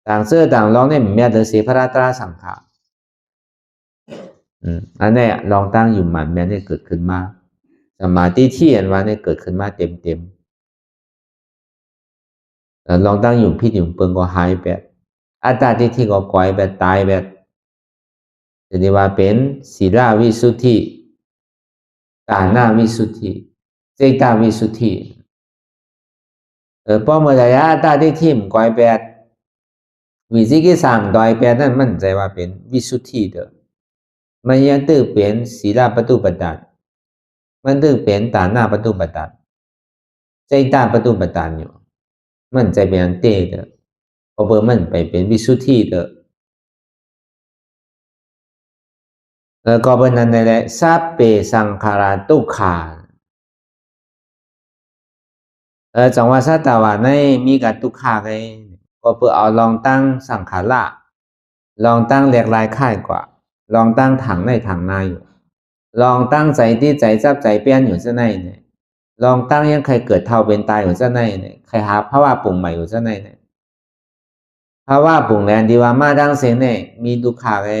ต่างเสื้อต่างร้องเนี่ยเมียเดินเสียพระราตราสังขารอันนี้ลองตั้งอยู่หมันแม้เนี่ยเกิดขึ้นมาสมาธิที่อันว่าเนี่ยเกิดขึ้นมาเต็มลองตั้งอยู่พิษอยู่เปิงก็หายแบบอัตตาที่ก็ก่อยแบบตายแบบจะเรียกว่าเป็นศีลวิสุทธิกานาวิสุทธิเจตวิสุทธิพอเมื่อไหร่อัตตาที่มันก่อยแบบวิจิกิจสั่งดอยแบบนั้นมันใจว่าเป็นวิสุทธิเด้อมันยังตื้อเป็นศีลปฏิบัติมันตื้อเป็นตาหน้าปฏิบัติใจตาปฏิบัติอยู่มันใจเป็นเตเด้อพอเบอร์มันไปเป็นวิสุทธิเด้อก็เป็นนั้นแหละสัพเพสังขาราทุกขาจังว่าสัตว์ว่าในมีกับทุกขาไงก็เพื่อเอาลองตั้งสังขาระลองตั้งเรียกลายค่ายกว่าลองตั้งถังในถังในอยู่ลองตั้งใจที่ใจจับใจเปลี่ยนอยู่ซะในเนี่ยลองตั้งยังใครเกิดเท่าเป็นตายอยู่ซะในเนี่ยใครหาภาวะปรุงใหม่อยู่ซะในเนี่ยภาวะปรุงแรงดีว่ามาดังเสียงเนี่ยมีทุกขาไง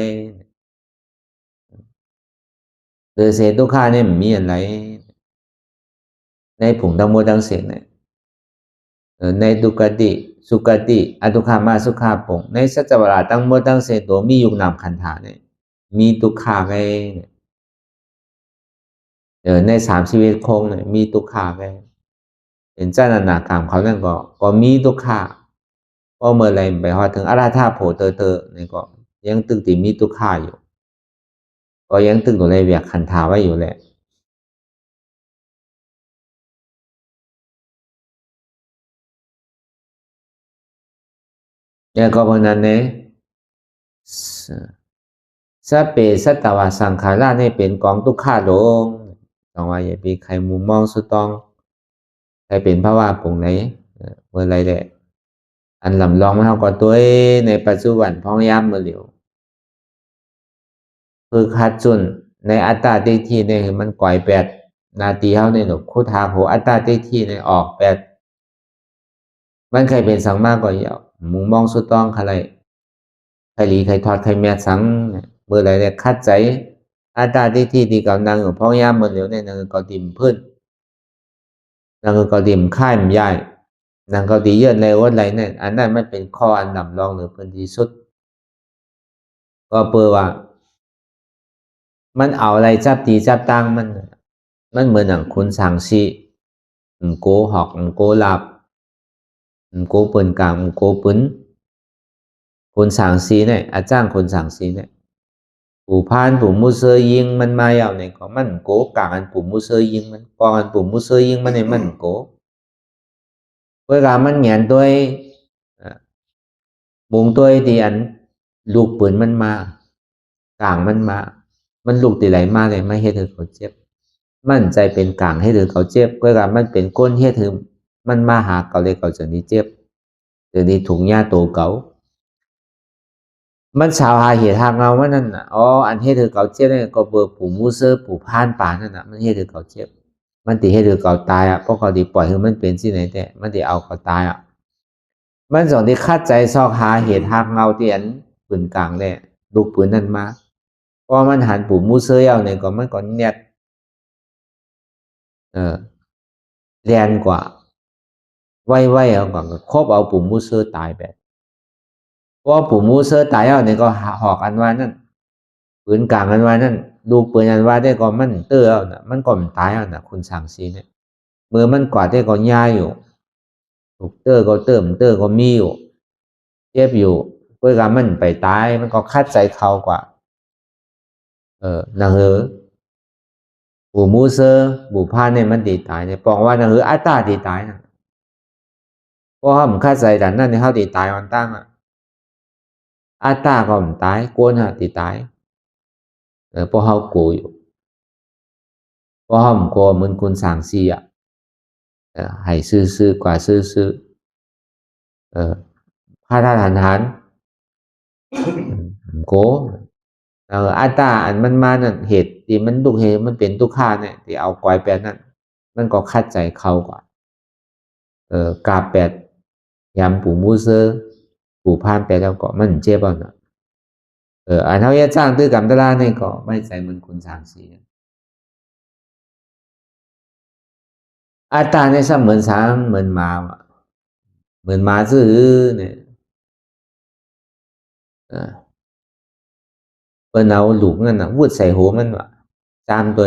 หรือเสียทุกขาเนี่ยมีอะไรในผงดังโมดังเสียงเนี่ยในดุกติสุกติอทุกขามาสุขาปงในสัจวราตั้งโมตั้งเสตัวมียุคนามขันธาเนี่ยมีทุกขาไงใน3ชีวิตคงเนี่ยมีทุกขาไงเป็นเจ้าหน้ากรรมเขานั่นก็มีทุกขาเพราะเมื่อไรไปพอถึงอรหัตโผเตอเนี่ยก็ยังตึกติมีทุกขาอยู่ก็ยังตึกตัวในเวียกขันธาไว้อยู่แหละเนี่ยก็เพราะนั้นเนี่ยสัพเพสัตตวาสังขาราเนี่ยเป็นกองทุกขาลงต้องว่าอย่าไปใครมุมมองสุดต้องใครเป็นภาวะปรุงไหนเมื่อไรแหละอันลำลองมาเท่ากับตัวในปัจจุบันพ้องย้ำเมื่อเหลียวคือขาดจุนในอัตตาที่เนี่ยมันก่อยแปดนาทีเท่าในหนุคุทาโหอัตตาที่ในออกแปดมันใครเป็นสังมากกว่าเยอะมุมมองสุดต้องใครใครหลีใครทอดใครเมียสังเมื่อไรเนี่ยคัดใจอัตตาที่ดีกับนางอยู่พ้องย้ำเมื่อเหลียวเนี่ยนางก็ดิ่มพื้นนางก็ดิ่มค่ายมันใหญ่นางก็ดีเยอะเลยว่าไรเนี่ยอันนั้นมันเป็นข้ออันดับรองหรือพื้นที่สุดก็เปิดว่ามันเอาอะไรจับตีจับตั้งมันเหมือนอย่างคุณสังชีโกหอกโกหลับโกเปินกลางโกปืนคุณสังชีเนี่ยอาจารย์คุณสังชีเนี่ยปู่พานปู่มุเซยิงมันมาอย่างเนี่ยก็มันโกกลางอันปู่มุเซยิงมันกองอันปู่มุเซยิงมันเนี่ยมันโกเวลามันเหงียนตัวมุงตัวที่อันลูกปืนมันมากลางมันมามันลูกตีไหลมาเลยไม่ให้เธอเขาเจ็บมั่นใจเป็นกลางให้เธอเขาเจ็บเวลามันเป็นก้นให้เธอมันมาหาเขาเลยเขาจะนี้เจ็บ เดี๋ยวนี้ถุงยาโตเก่ามันชาวหาเหตุทางเงาว่านั่นน่ะอ๋ออันเฮ็ดให้เก่าเจ็บเนี่ยก็เบอร์ปู่มูเซอร์ปู่พานป่านั่นน่ะมันเฮ็ดให้เก่าเจ็บมันติเฮ็ดให้เก่าตายอ่ะเพราะเขาดิปล่อยให้มันเป็นสิไหนแต่มันติเอาเขาตายอ่ะมันสองที่คัดใจซอกหาเหตุทางเงาที่อันปืนกลางแหละลูกปืนนั่นมาเพราะมันหันปู่มูเซอร์เอาเนี่ยก็มันก็แนบแรงกว่าไว้เอาก่อนก็ครบเอาปู่มูเซอร์ตายแบบเพราะปู่มูเซอร์ตายเอาเนี่ยก็หอกอันว่านั่นปืนกลางอันว่านั่นลูกปืนอันว่าได้ก็มันเตอร์เอาน่ะมันก็มันตายเอาน่ะคุณสั่งซีเนี่ยมือมันกว่าได้ก็ย่าอยู่ถูกเตอร์ก็เติมเตอร์ก็มีอยู่เจ็บอยู่เพื่อการมันไปตายมันก็คัดใจเขากว่านะเฮอปู่มูเซอร์ปู่พานเนี่ยมันดีตายเนี่ยบอกว่านะเฮออาตาดีตายนะเพราะเขามันคัดใจแต่นั่นเนี่ยเขาดีตายวันตั้งอ่ะอาตาก็มันตายกวนฮะดีตายเพราะเขากลัวอยู่เพราะเขามันกลัวเหมือนคุณสั่งซีอ่ะให้ซื้อกว่าซื้อพาทหารโกอาตาอันมันมานั่นเหตุที่มันทุกเหตุมันเป็นทุกข้าเนี่ยที่เอากวายแปดนั่นมันก็คัดใจเขากว่ากาแปดยามปู่มูเซอร์ปู่พานแปดแล้วก็มันเจ็บเอาเนาะอันเท่าจะจ้างตื้อกำตลาเนี่ยก็ไม่ใจมันคุณสางสีอาตาเนี่ยซ้ำเหมือนสางเหมือนมาเหมือนมาซื้อเนี่ยเปิ้นเอาลูกนั่นน่ะวุดใส่หัวมันว่ะจามตัว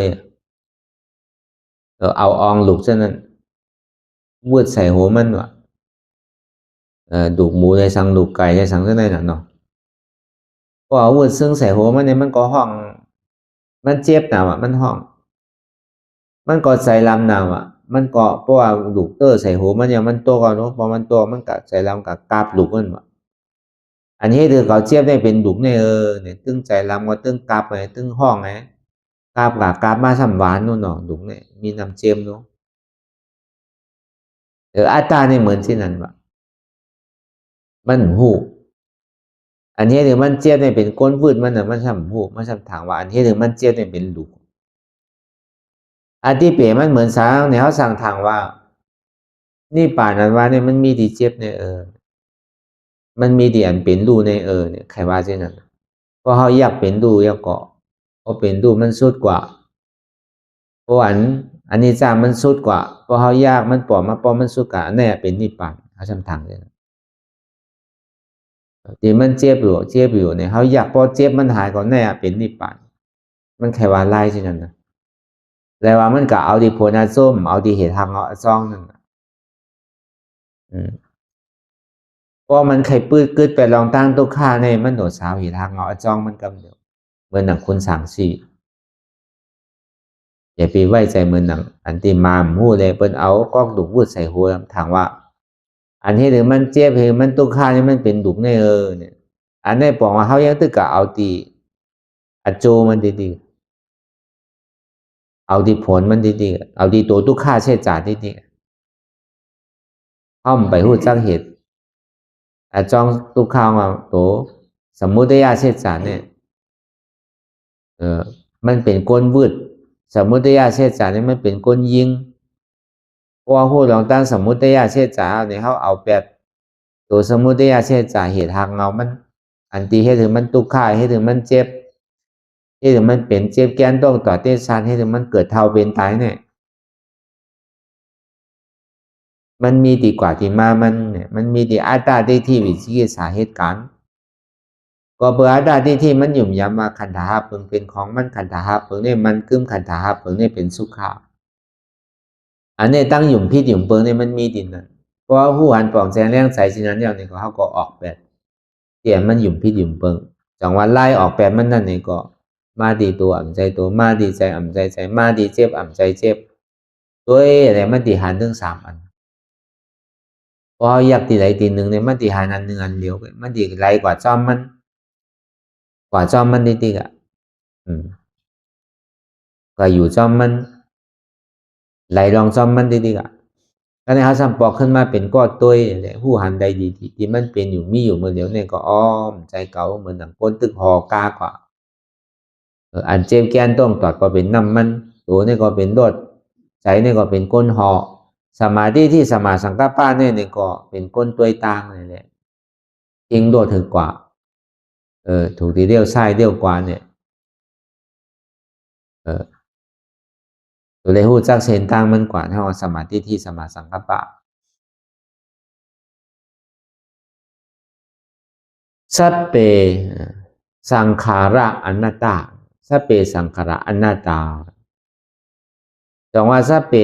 เอาอองลูกซะนั่นวุดใส่หัวมันว่ะดูกหมูในสังดูกไก่ในสังซะนั่นน่ะเนาะพอเอาวุดซึ่งใส่หัวมันเนี่ยมันก็ห้องมันเจ็บหนาวอ่ะมันห้องมันก็ใส่ลำหนาวอ่ะมันก็เพราะว่าลูกเตอร์ใส่หัวมันเนี่ยมันตัวก่อนเนาะพอมันตัวมันก็ใส่ลำกับกาบลูกมันว่ะอันนี้คือเขาเทียบได้เป็นดุกเนี่ยเนี่ยตึ้งใจลำก็ตึ้งกาบไงตึ้งห้องไงกาบกับกาบมาสัมหวานนู่นเนาะดุกเนี่ยมีน้ำเจียมเนาะอาตาเนี่ยเหมือนที่นั่นว่ะมันหูอันนี้ถึงมันเจียบเนี่ยเป็นก้นวืดมันน่ะมันสัมหูมันสัมถางว่าอันนี้ถึงมันเจียบเนี่ยเป็นดุกอันที่เป๋มันเหมือนสางเนี่ยเขาสั่งทางว่านี่ป่านั้นว่าเนี่ยมันมีดีเจ็บเนี่ยมันมีดีอันเป็นรูในเนี่ยใครว่าเช่นนั้นเพราะเขาอยากเป็นรูอยากเกาะเพราะเป็นรูมันสุดกว่าเพราะอันนี้จ้ามันสุดกว่าเพราะเขายากมันปลอมมาปลอมมันสุดกว่าแน่เป็นนิพพานเขาจำทางเลยที่มันเจ็บอยู่เนี่ยเขาอยากพอเจ็บมันหายก่อนแน่เป็นนิพพานมันแค่ว่าไล่เช่นนั้นนะแต่ว่ามันก็เอาดีโพนาส้มเอาดีเหตุทางเอาซ่องนั่นเพราะมันไข่ปื้ดกึดไปลองตั้งตุกข้าในมันโดดสาวเหตุทางเอาจ้องมันกำเดียวเหมือนหนังคุณสั่งสี่อย่าไปไว้ใจเหมือนหนังอันที่มาหูเลยเปิ้นเอาก้องดุกวูดใส่หัวถามว่าอันนี้หรือมันเจ็บหรือมันตุกข้านี่มันเป็นดุกในเนี่ยอันนี้บอกว่าเขายังตึกกะเอาตีอโจมันดีๆเอาดีผลมันดีๆเอาดีตัวตุกข้าเช่จ่าดีๆเข้าไปหูจักเหตุจ้องตุกข้ามาตัวสมมุติยาเช่จ่าเนี่ยมันเป็นก้นวืดสมมุติยาเช่จ่าเนี่ยมันเป็นก้นยิงเพราะว่าหูลองตั้งสมมุติยาเช่จ่าเนี่ยเขาเอาแปดตัวสมมุติยาเช่จ่าเหตุทางเงามันอันตีให้ถึงมันตุกข้าให้ถึงมันเจ็บให้ถึงมันเป็นเจ็บแกนต้องต่อเต้นชันให้ถึงมันเกิดเท่าเป็นตายเนี่ยมันมีดีกว่าที่มามันเนี่ยมันมีดีอัตราได้ที่วิจิตรสาเหตุการก็เบอร์อัตราที่มันหยุ่มย้ำมาขันธาเพิงเป็นของมันขันธาเพิงเนี่ยมันกึ้มขันธาเพิงเนี่ยเป็นสุขาอันนี้ตั้งหยุ่มพิษหยุ่มเพิงเนี่ยมันมีดินนั่นเพราะว่าผู้หันปล่องแสงแรงใสฉะนั้นอย่างนี้ก็เขาก็ออกแบบเตี่ยมันหยุ่มพิษหยุ่มเพิงจังว่าไล่ออกแบบมันนั่นนี่ก็มาดีตัวอ่ำใจตัวมาดีใจอ่ำใจใจมาดีเจ็บอ่ำใจเจ็บตัวอะไรมันตีหันถึงสามอันพออยากตีไหลตีหนึ่งเนี่ยมันตีหันอันหนึ่งอันเดียวมันตีไหลกว่าจอมมันกว่าจอมมันดีๆอ่ะก็อยู่จอมมันไหลรองจอมมันดีๆอ่ะ ก็ในเขาสัมปอกขึ้นมาเป็นก้อนตัวเนี่ยผู้หันใดดีที่มันเป็นอยู่มีอยู่เมื่อเดียวเนี่ยก็อ้อมใจเก่าเหมือนหนังก้นตึกหอกากว่าอันเจ็บแกนต้องตอดก็เป็นน้ำมันตัวนี่ก็เป็นรถใจนี่ก็เป็นก้นหอสมาธิที่สมาสังกัปปะเนี่ยก็เป็นก้นตัวตางเลยแหละจริงโดดถึงกว่าถูกทีเดียวใช่เดียวกว่าเนี่ยตัวเลยหูจักเส้นต่างมันกว่าถ้าเอาสมาธิที่สมาสังกัปปะสัพเปสังขาระอนัตตาสัพเปสังขาระอนัตตาจงว่าสัพเป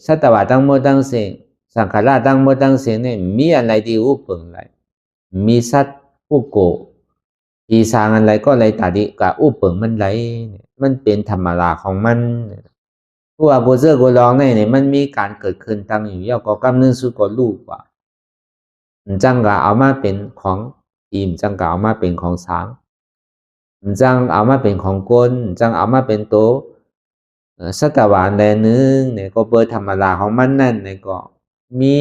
สัตวะทั้งหมดทั้งสิ้นสังขารทั้งหมดทั้งสิ้นเนี่ยมีอะไรที่อุปงไรมีสัตว์ผู้โกที่สร้างอะไรก็ไรตาดีกับอุปงมันไรมันเป็นธรรมดาของมันผู้อากูเซอร์กูลองเนี่ยมันมีการเกิดขึ้นตั้งอยู่ย่อก็กำเนิดสุก็รู้ว่าจังก็เอามาเป็นของทีมจังก็เอามาเป็นของสางจังเอามาเป็นของกลจังเอามาเป็นโตสัตวะใดนึงเนี่ยก็เปิดธรรมดาของมันนั่นเนี่ยก็มี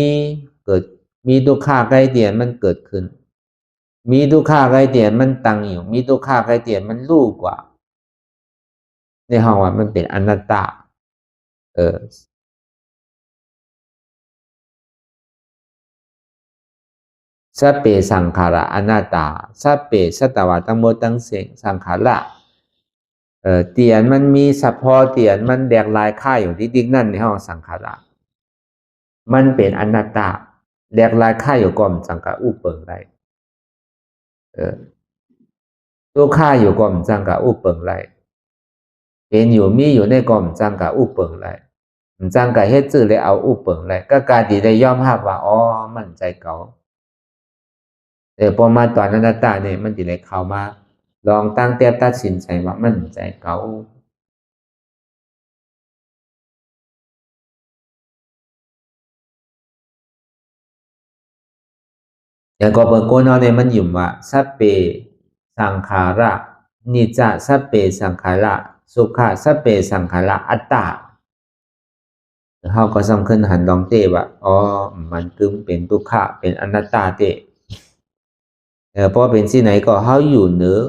เกิดมีทุกข้าใกล้เตียนมันเกิดขึ้นมีทุกข้าใกล้เตียนมันตั้งอยู่มีทุกข้าใกล้เตียนมันรู้กว่าในห้องว่ามันเป็นอนัตตาสัพเพสังขาระอนัตตาสัพเพสัตวะทั้งหมดทั้งสิ้นสังขารเตียนมันมีสัพพอเตียนมันแดกลายค่าอยู่ที่ดิกนั่นในห้องสังขารมันเป็นอนัตตาแดกลายค่าอยู่ก่อมสังกัอุปเปิงไรตัวค่าอยู่ก่อมสังกัอุปเปิงไรเป็นอยู่มีอยู่ในก่อมสังกัอุปเปิงไรจังกัเฮ็ดซื่อเลยเอาอุปเปิงไรก็การที่ได้ยอมรับว่าอ๋อมันใจเก่าพอมาตอนอนัตตาเนี่ยมันจะได้เข้ามาลองตั้งแต่ตัดสินใจว่ามันใจเก่าอย่างก็เปิดโกนเอาเนี่ยมันยุ่มว่าสัพเพสังขาระนิจจสัพเพสังขาระสุขะสัพเพสังขาระอัตตาเขาก็สำคัญหันลองเตว่าอ๋อมันคือเป็นทุกขะเป็นอนัตตาเตเพราะเป็นที่ไหนก็เขาอยู่เหนือ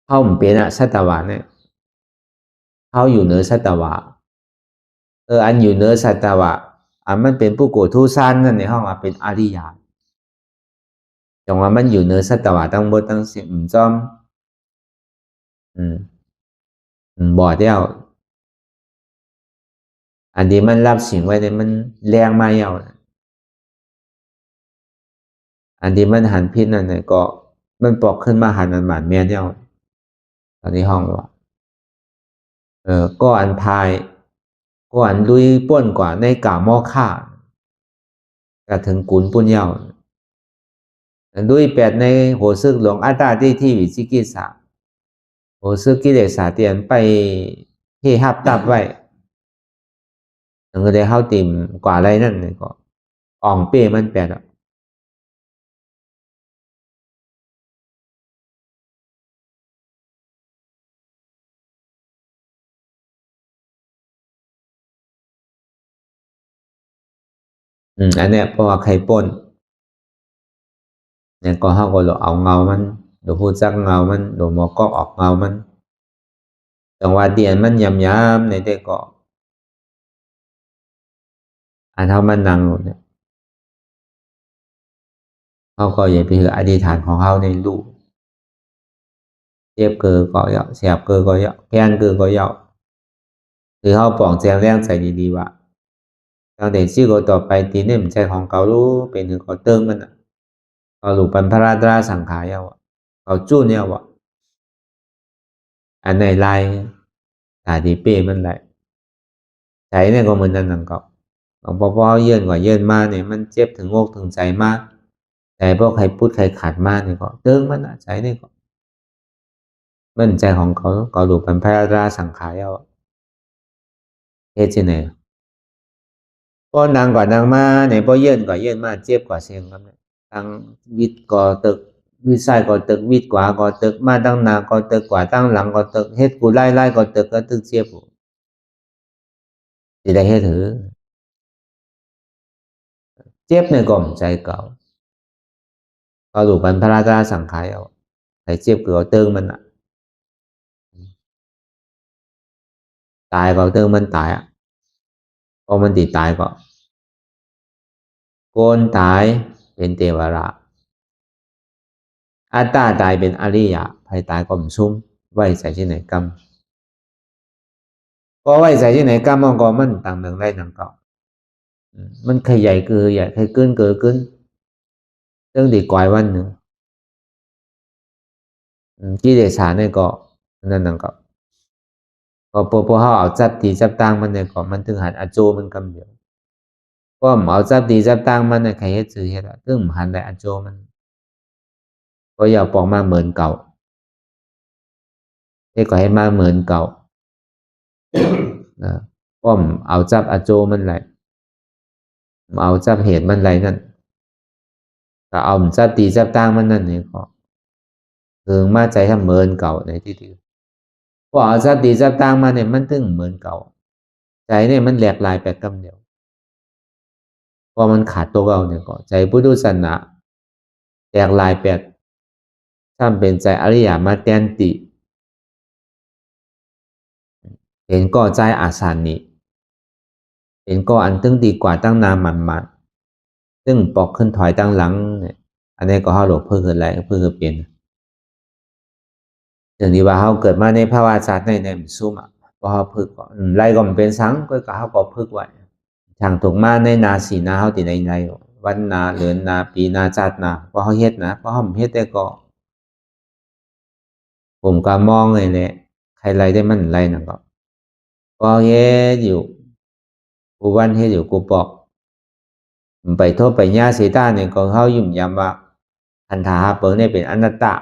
เขาเป็นสัตวะเนี่ยเขาอยู่เหนือสัตวะอันอยู่เหนือสัตวะอันมันเป็นผู้โกทุสานนั่นในห้องว่าเป็นอริยะจังว่ามันอยู่เหนือสัตวะทั้งหมดทั้งสิ้นจอมบ่อเดียวอันที่มันรับสิ่งไว้เนี่ยมันแรงมาเยาอันที่มันหันพิษนั่นเนี่ยก็มันปอกขึ้นมาหันมันหมันเมียเดียวตอนนี้ห้องว่าก็อันพายก็อันลุยป้นกว่าในกาหม้อข้าก็ถึงกุนปุญเยาลุยแปดในโหซึกหลวงอัตตาที่วิจิกิสาโหซึกกิเลสาเตียนไปที่หับตับไว้ถึงก็ได้เข้าติ่มกว่าอะไรนั่นเนี่ยก็อ่องเป้มันแปดอันเนี้ยเพราะว่าใครป้นเนี่ยก็เขาก็เอาเงามันดูพูดจักเงามันดูหมอกก็ออกเงามันจังหวะเดียนมันยำๆในเด็กก็อันเท่ามันนั่งเนี่ยเขาก็อย่าไปถืออธิษฐานของเขาในลูกเจ็บเกิดก็เยาะเสียบเกิดก็เยาะแค้นเกิดก็เยาะคือเขาปองแจงแรงใจดีๆว่าตั้งแต่ชื่อก็ต่อไปตีเนี่ยมันใจของเขารู้เป็นถึงเขาเติมมันเขาหลุดปันพระราตราสังขารเอาเขาจู้เนี่ยว่าอันไหนลายตาดีเป้มันไหลใจเนี่ยก็เหมือนนั่นนั่งก็พอเยื่นกว่าเยื่นมาเนี่ยมันเจ็บถึงอกถึงใจมากใจพวกใครพูดใครขาดมาเนี่ยก็เติมมันใจเนี่ยก็มันใจของเขาหลุดปันพระราตราสังขารเอาเฮ็ดที่ไหนพอนางกว่านางมาเนี่ยพอเยื่นกว่าเยื่นมาเจ็บกว่าเสียงครับเนี่ยตั้งวิทย์ก่อตึกวิสัยก่อตึกวิทย์กว่าก่อตึกมาตั้งนาก่อตึกกว่าตั้งหลังก่อตึกเฮ็ดกูไล่ก่อตึกก็ตึกเจ็บ thì đây hết thứ chép này còn chạy cậu có đủ phần paraga sẵn khái thầy chép cửa tương mình ạ tài vào tương mình tài ạ còn mình thì tài có côn tàiเป็นเทวราอัตตาตายเป็นอริยะภายตายก็มซุ่มไว้ใส่ที่ไหนกรรมก็ไว้ใส่ที่ไหนกรรมมันก็มันต่างเมืองได้ต่างเก่ามันใครใหญ่คือใหญ่ใครเกินเกินขึ้นเรื่องดีกว่าวันหนึ่งกิเลสเนี่ยก็นั่นต่างเก่าพอเขาเอาจับตีจับตังมันเนี่ยก็มันถึงหันอโจมันกำเดียวก็เอาจับตีจับตังมันเนี่ยใครเฮ็ดสื่อเฮ็ดอะถึงหันได้อโจมันก็อย่าปอกมาเหมือนเก่าเฮ็ดก็ให้มาเหมือนเก่าก็เอาจับอโจมันไหลเอาจับเหตุมันไหลนั่นก็เอาจับตีจับตังมันนั่นนี่ก็ถึงมาใจทำเหมือนเก่าในที่ที่พอเอาจับตีจับตังมาเนี่ยมันถึงเหมือนเก่าใจเนี่ยมันแหลกลายไปกำเดียวพอมันขาดตัวเราเนี่ยก็ใจพุทธศาสนาแตกลายแปดถ้าเป็นใจอริยมาแตนติเห็นก็ใจอาสานิเห็นก็อันตึงดีกว่าตั้งนานมันซึ่งปอกขึ้นถอยตั้งหลังเนี่ยอันนี้ก็เขาหลบเพื่อคืออะไรเพื่อคือเปลี่ยนอย่างนี้ว่าเขาเกิดมาในภาวะชาติในมันซุ่มอ่ะพอเขาพึกไล่ก็มันเป็นสังก็เขาก็พึกไว้ทางถูกมาในนาสีนาเขาติในวันนาเดือนนาปีนาชาตินาพอเขาเฮ็ดนะพอเขาเฮ็ดได้ก็ผมก็มองเลยแหละใครไล่ได้มันไล่นะก็เฮ็ดอยู่กูวันเฮ็ดอยู่กูบอกไปโทษไปย่าสีตาเนี่ยก็เขายุ่มยำว่าคันธาเปิงเนี่ยเป็นอนัตตา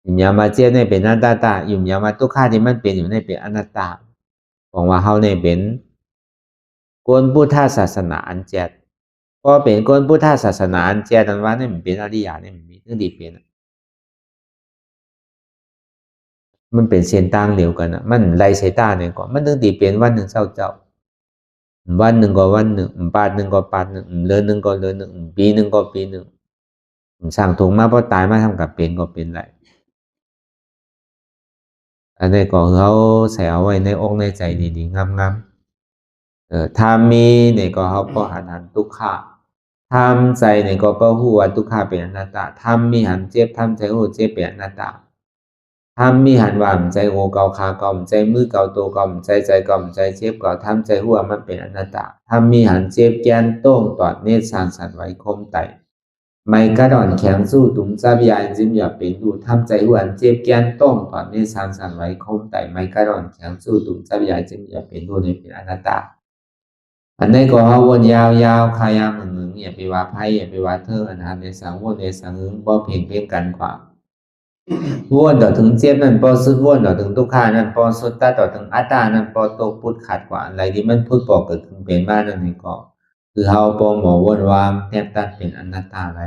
ยุ่มยำมาเจียเนี่ยเป็นอนัตตายุ่มยำมาทุกข้าที่มันเป็นอยู่เนี่ยเป็นอนัตตาบอกว่าเขาเนี่ยเป็นกวนพุทธศาสนาอันเจ็ดก็เป็นกวนพุทธศาสนาอันเจ็ดนั้นว่าเนี่ยมันเป็นอริยะเนี่ยมันมีเรื่องดีเป็นมันเป็นเส้นต่างเดียวกันอ่ะมันไล่สายตาเนี่ยก็มันเรื่องดีเป็นวันหนึ่งเจ้าวันหนึ่งก็วันหนึ่งปาดหนึ่งก็ปาดหนึ่งเดือนหนึ่งก็เดือนหนึ่งปีหนึ่งก็ปีหนึ่งสั่งถุงมาพอตายมาทำกับเป็นก็เป็นไรอันนี้ก็เขาใส่เอาไว้ในอกในใจดีๆงามๆถ้ามีเนี่ยก็เขาก็หันทุกข์ทำใจเนี่ยก็หัวทุกข์เป็นอนัตตาทำมีหันเจ็บทำใจหัวเจ็บเป็นอนัตตาทำมีหันว่าใจโง่เก่าขาเก่าใจมือเก่าตัวเก่าใจเก่าใจเจ็บเก่าทำใจหัวมันเป็นอนัตตาทำมีหันเจ็บแกนโต้งตอดเนตรสานสันไว้คมไตไม่กระดอนแข็งสู้ตุ้มจับยาจิ้มอย่าเป็นดูทำใจหัวเจ็บแกนโต้งตอดเนตรสานสันไว้คมไตไม่กระดอนแข็งสู้ตุ้มจับยาจิ้มอย่าเป็นดูในเป็นอนัตตาอันนี้ก็เขาวนยาวขายามหนึ่งอย่าไปว่าไพ่อย่าไปว่าเธอนะในสังวนในสังหึงบ่เพ่งเพ่งกันกว่าวนต่อถึงเจ็บนั่นพอสุดวนต่อถึงทุกขานั่นพอสุดตาต่อถึงอัตตานั่นพอตกพุทธขาดกว่าอะไรที่มันพุทธบอกเกิดขึ้นเป็นมานั่นนี่ก็คือเขาพอหมอวนวามแทบตัดเป็นอนัตตาไร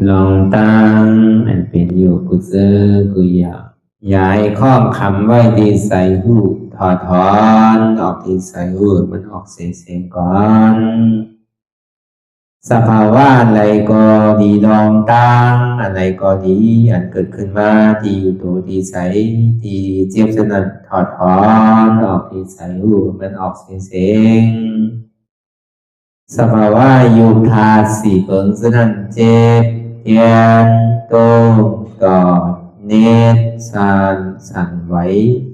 ลองตั้งอันเป็นอยู่กุเซอกุยาย้ายข้องคำไว้ที่ใส่หูถอดถอนออกที่ใส่หูมันออกเสียงก่อนสภาวะอะไรก็ดีลองตั้งอะไรก็ดีอันเกิดขึ้นมาที่อยู่ตัวที่ใส่ที่เจี๊ยบสนั่นถอดถอนออกที่ใส่หูมันออกเสียงสภาวะยุทธาสีเปิงสนั่นเจ็บเทียนโตกอดเนตสานสั่นไหว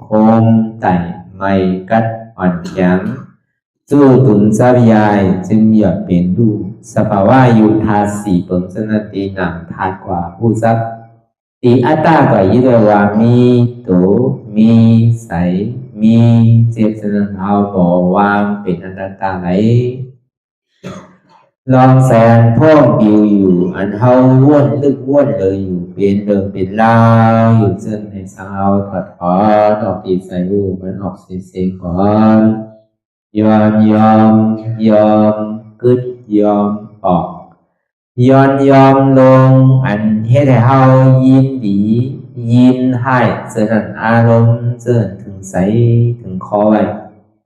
โคมไต่ไม่กัดอ่อนแข็งสู้ตุนทรัพยายจึงอยากเป็นดูสภาวะยุทธาสีเปิงสนั่นตีหนังทาดกว่าผู้ทรัพย์ตีอัตตากว่ายึดว่ามีโตมีใสมีเจ็บสนั่นเอาบ่วางเป็นอนัตตาไหลลองแสนพ่องปิวอยู่อันเฮาว่นลึกว่นเลยอยู่เป็นเดิมเป็นลาวอยู่ซึ่งในสาวถอดถอนออกตีใส่หูมันออกเสียงก่อนยอมกึดยอมออกยอมลงอันเฮ็ดให้เฮายินดียินให้เสื่อมอารมณ์เสื่อมถึงใสถึงคอไว้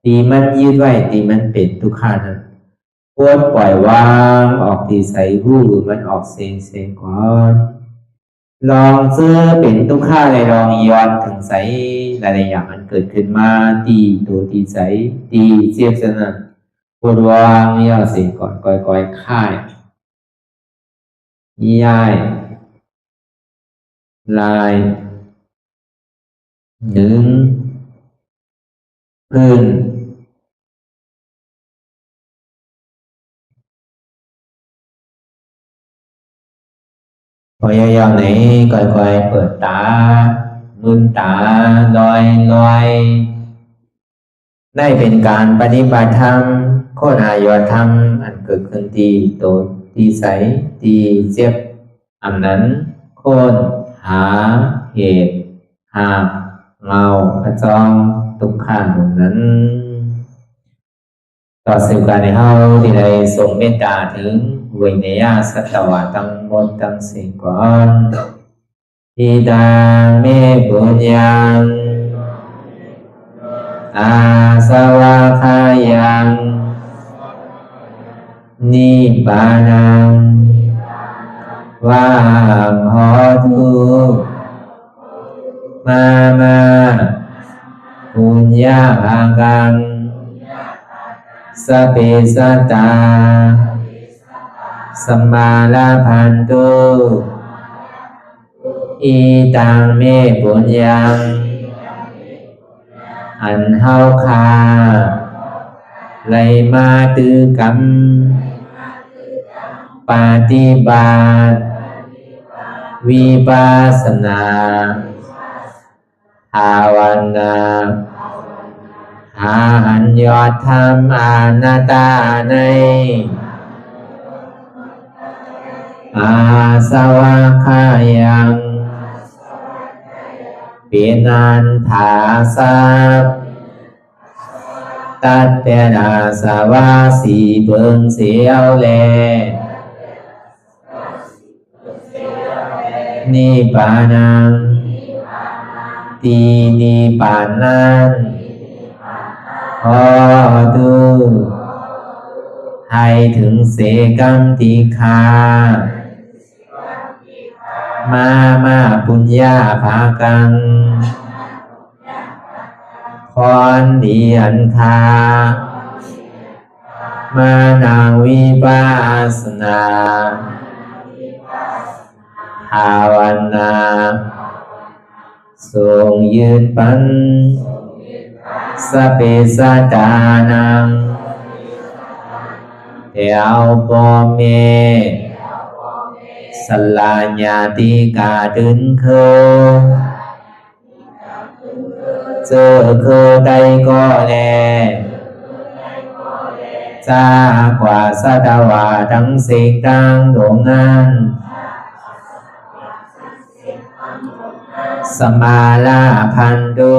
ตีมันยืดไว้ตีมันเป็นทุกขานั้นปวดปล่อยวางออกที่ใส่หูมันออกเสียงก่อนลองเสื้อเป็นทุกข้าเลยลองย้อนถึงใสหลายๆอย่างมันเกิดขึ้นมาตีตัวตีใสตีเจียบสนั่นปวดวางย่อเสียงก่อนก่อยค่ายย้ายลายหนึ่งพื้นพยายามไหนก่อยเปิดตาลืมตาลอยได้เป็นการปฏิบัติธรรมโคตรอายธรรมอันเกิดขึ้นที่โตที่ใสที่เจ็บอันนั้นโคนหาเหตุหาเงาพระจองทุกขันนั้นต่อสิ่งการในเฮาที่ได้ส่งเมตตาถึงวิเนยสัตวะทั้งหมดทั้งสิ้นก่อนอิดาเมปุญญังอาสวะคายังนิพพานังวังโหตุมาปุญญาภากังสเปสัตตาสัมมาลาภันตุอิตังเมปุญญังอันเฮาคาไลมาตือกรรมปฏิบัติวิปัสสนาภาวนาหาอัญญธรรมอนัตตาในอาสวะคายังเป็นอันถาสัพตัดเปนาสวะสีเปิงเสียวแลนิพพานังตีนิพพานังขอดูให้ถึงเสกัมติคามาปุญญาภากังพรดีอันคามานาวิปัสสนาภาวนาทรงยืนปันสเปสัตตานังเอวปอเมสลาญาติกาดึงเคเจอเคได้ก็แลจากว่าสัตวาทั้งสิ่งดังดวงนั้นสมาลาพันตุ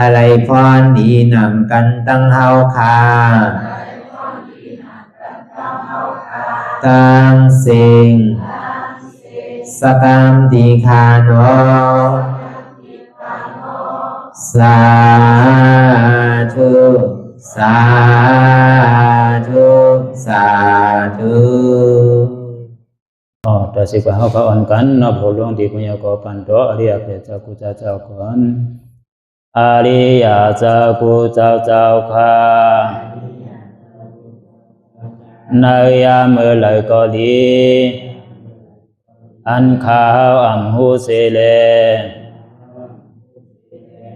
อะไรพรดีนำกันตั้งเฮาคา ตังสิงสกรรมติคาโนสาธุสาธุสาธุ แต่สิกว่าเขาก็อ่อนกันนับหัวลงที่ปุญญาโกปันโตอริยเปเจ้ากูเจ้าก่อนอริยเจ้ากูเจ้าค่ะในยามเมื่อไหร่ก็ดีอันข้าวอ่ำหูเสเล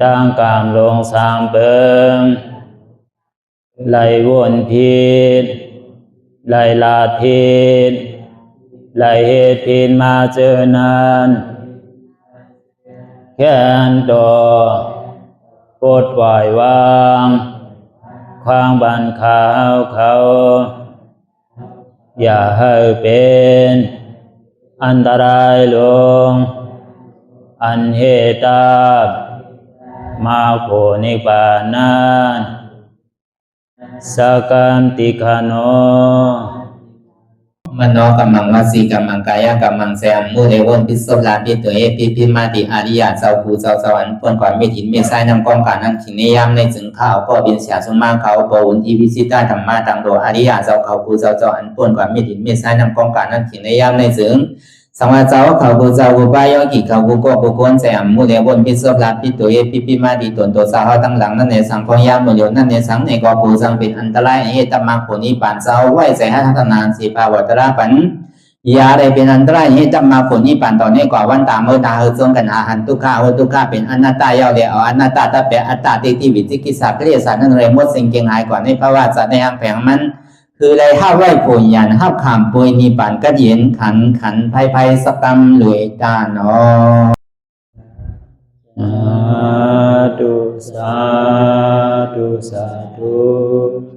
ตั้งกามลงสามเปิงไหลวนพิษไหลลาดพิษไหลเหตุพิษมาเจอนานแค้นดอกปดไหววางความบันขาวเขาอย่าให้เป็นอันตรายลงอันเหตุตามาโผนิปานันสกันติคโนมโนกัมมังวสีกัมมังกายกัมมังแสมมุเรวนพิศลาปิตัวเอพิมาติอาริยะเจ้าภูเจ้าสวรรค์พ้นความเมตินเมสายนำกองการนั้นขินนิยามในจึงข้าวก็บินเสียสมาเขาปวุนทีวิสิตาธรรมะตังโดอาริยะเจ้าเขาภูเจ้าสวรรค์พ้นความเมตินเมสายนำกองการนั้นขินนิยามในจึงสังวาเจ้าเขาภูเจ้าภูบายกิเขาภูก็ภูคนแสมมุเรวนพิศลาปิตัวเอพิมาติตนตัวสาวตั้งหลังนั่นในสังพยามโยนั่นในสังในก็ภูสังเป็นอันตรายเหตุมาผลนิปานเจ้าไหวใส่ให้ทัศนานสีภาวตระปันยาได้เป็นอันตรายให้จำมาผลนี้ปั่นต่อเนื่องกว่าวันตามเมื่อตาเฮอจงกันอาหารทุกข้าทุกข้าเป็นอนัตตาเยาวเดียวอนัตตาตาเปอัตตาติวิจิกิจสักเรียสันนั่นเลยมดสิ่งเก่งหายกว่าในภาวะสัตว์ในอังแผงมันคือเลยห้าไหวผลยันห้าขามปุยนิปั่นก็เย็นขันภัยสกรรมหลุยตาเนาะสาธุสาธุ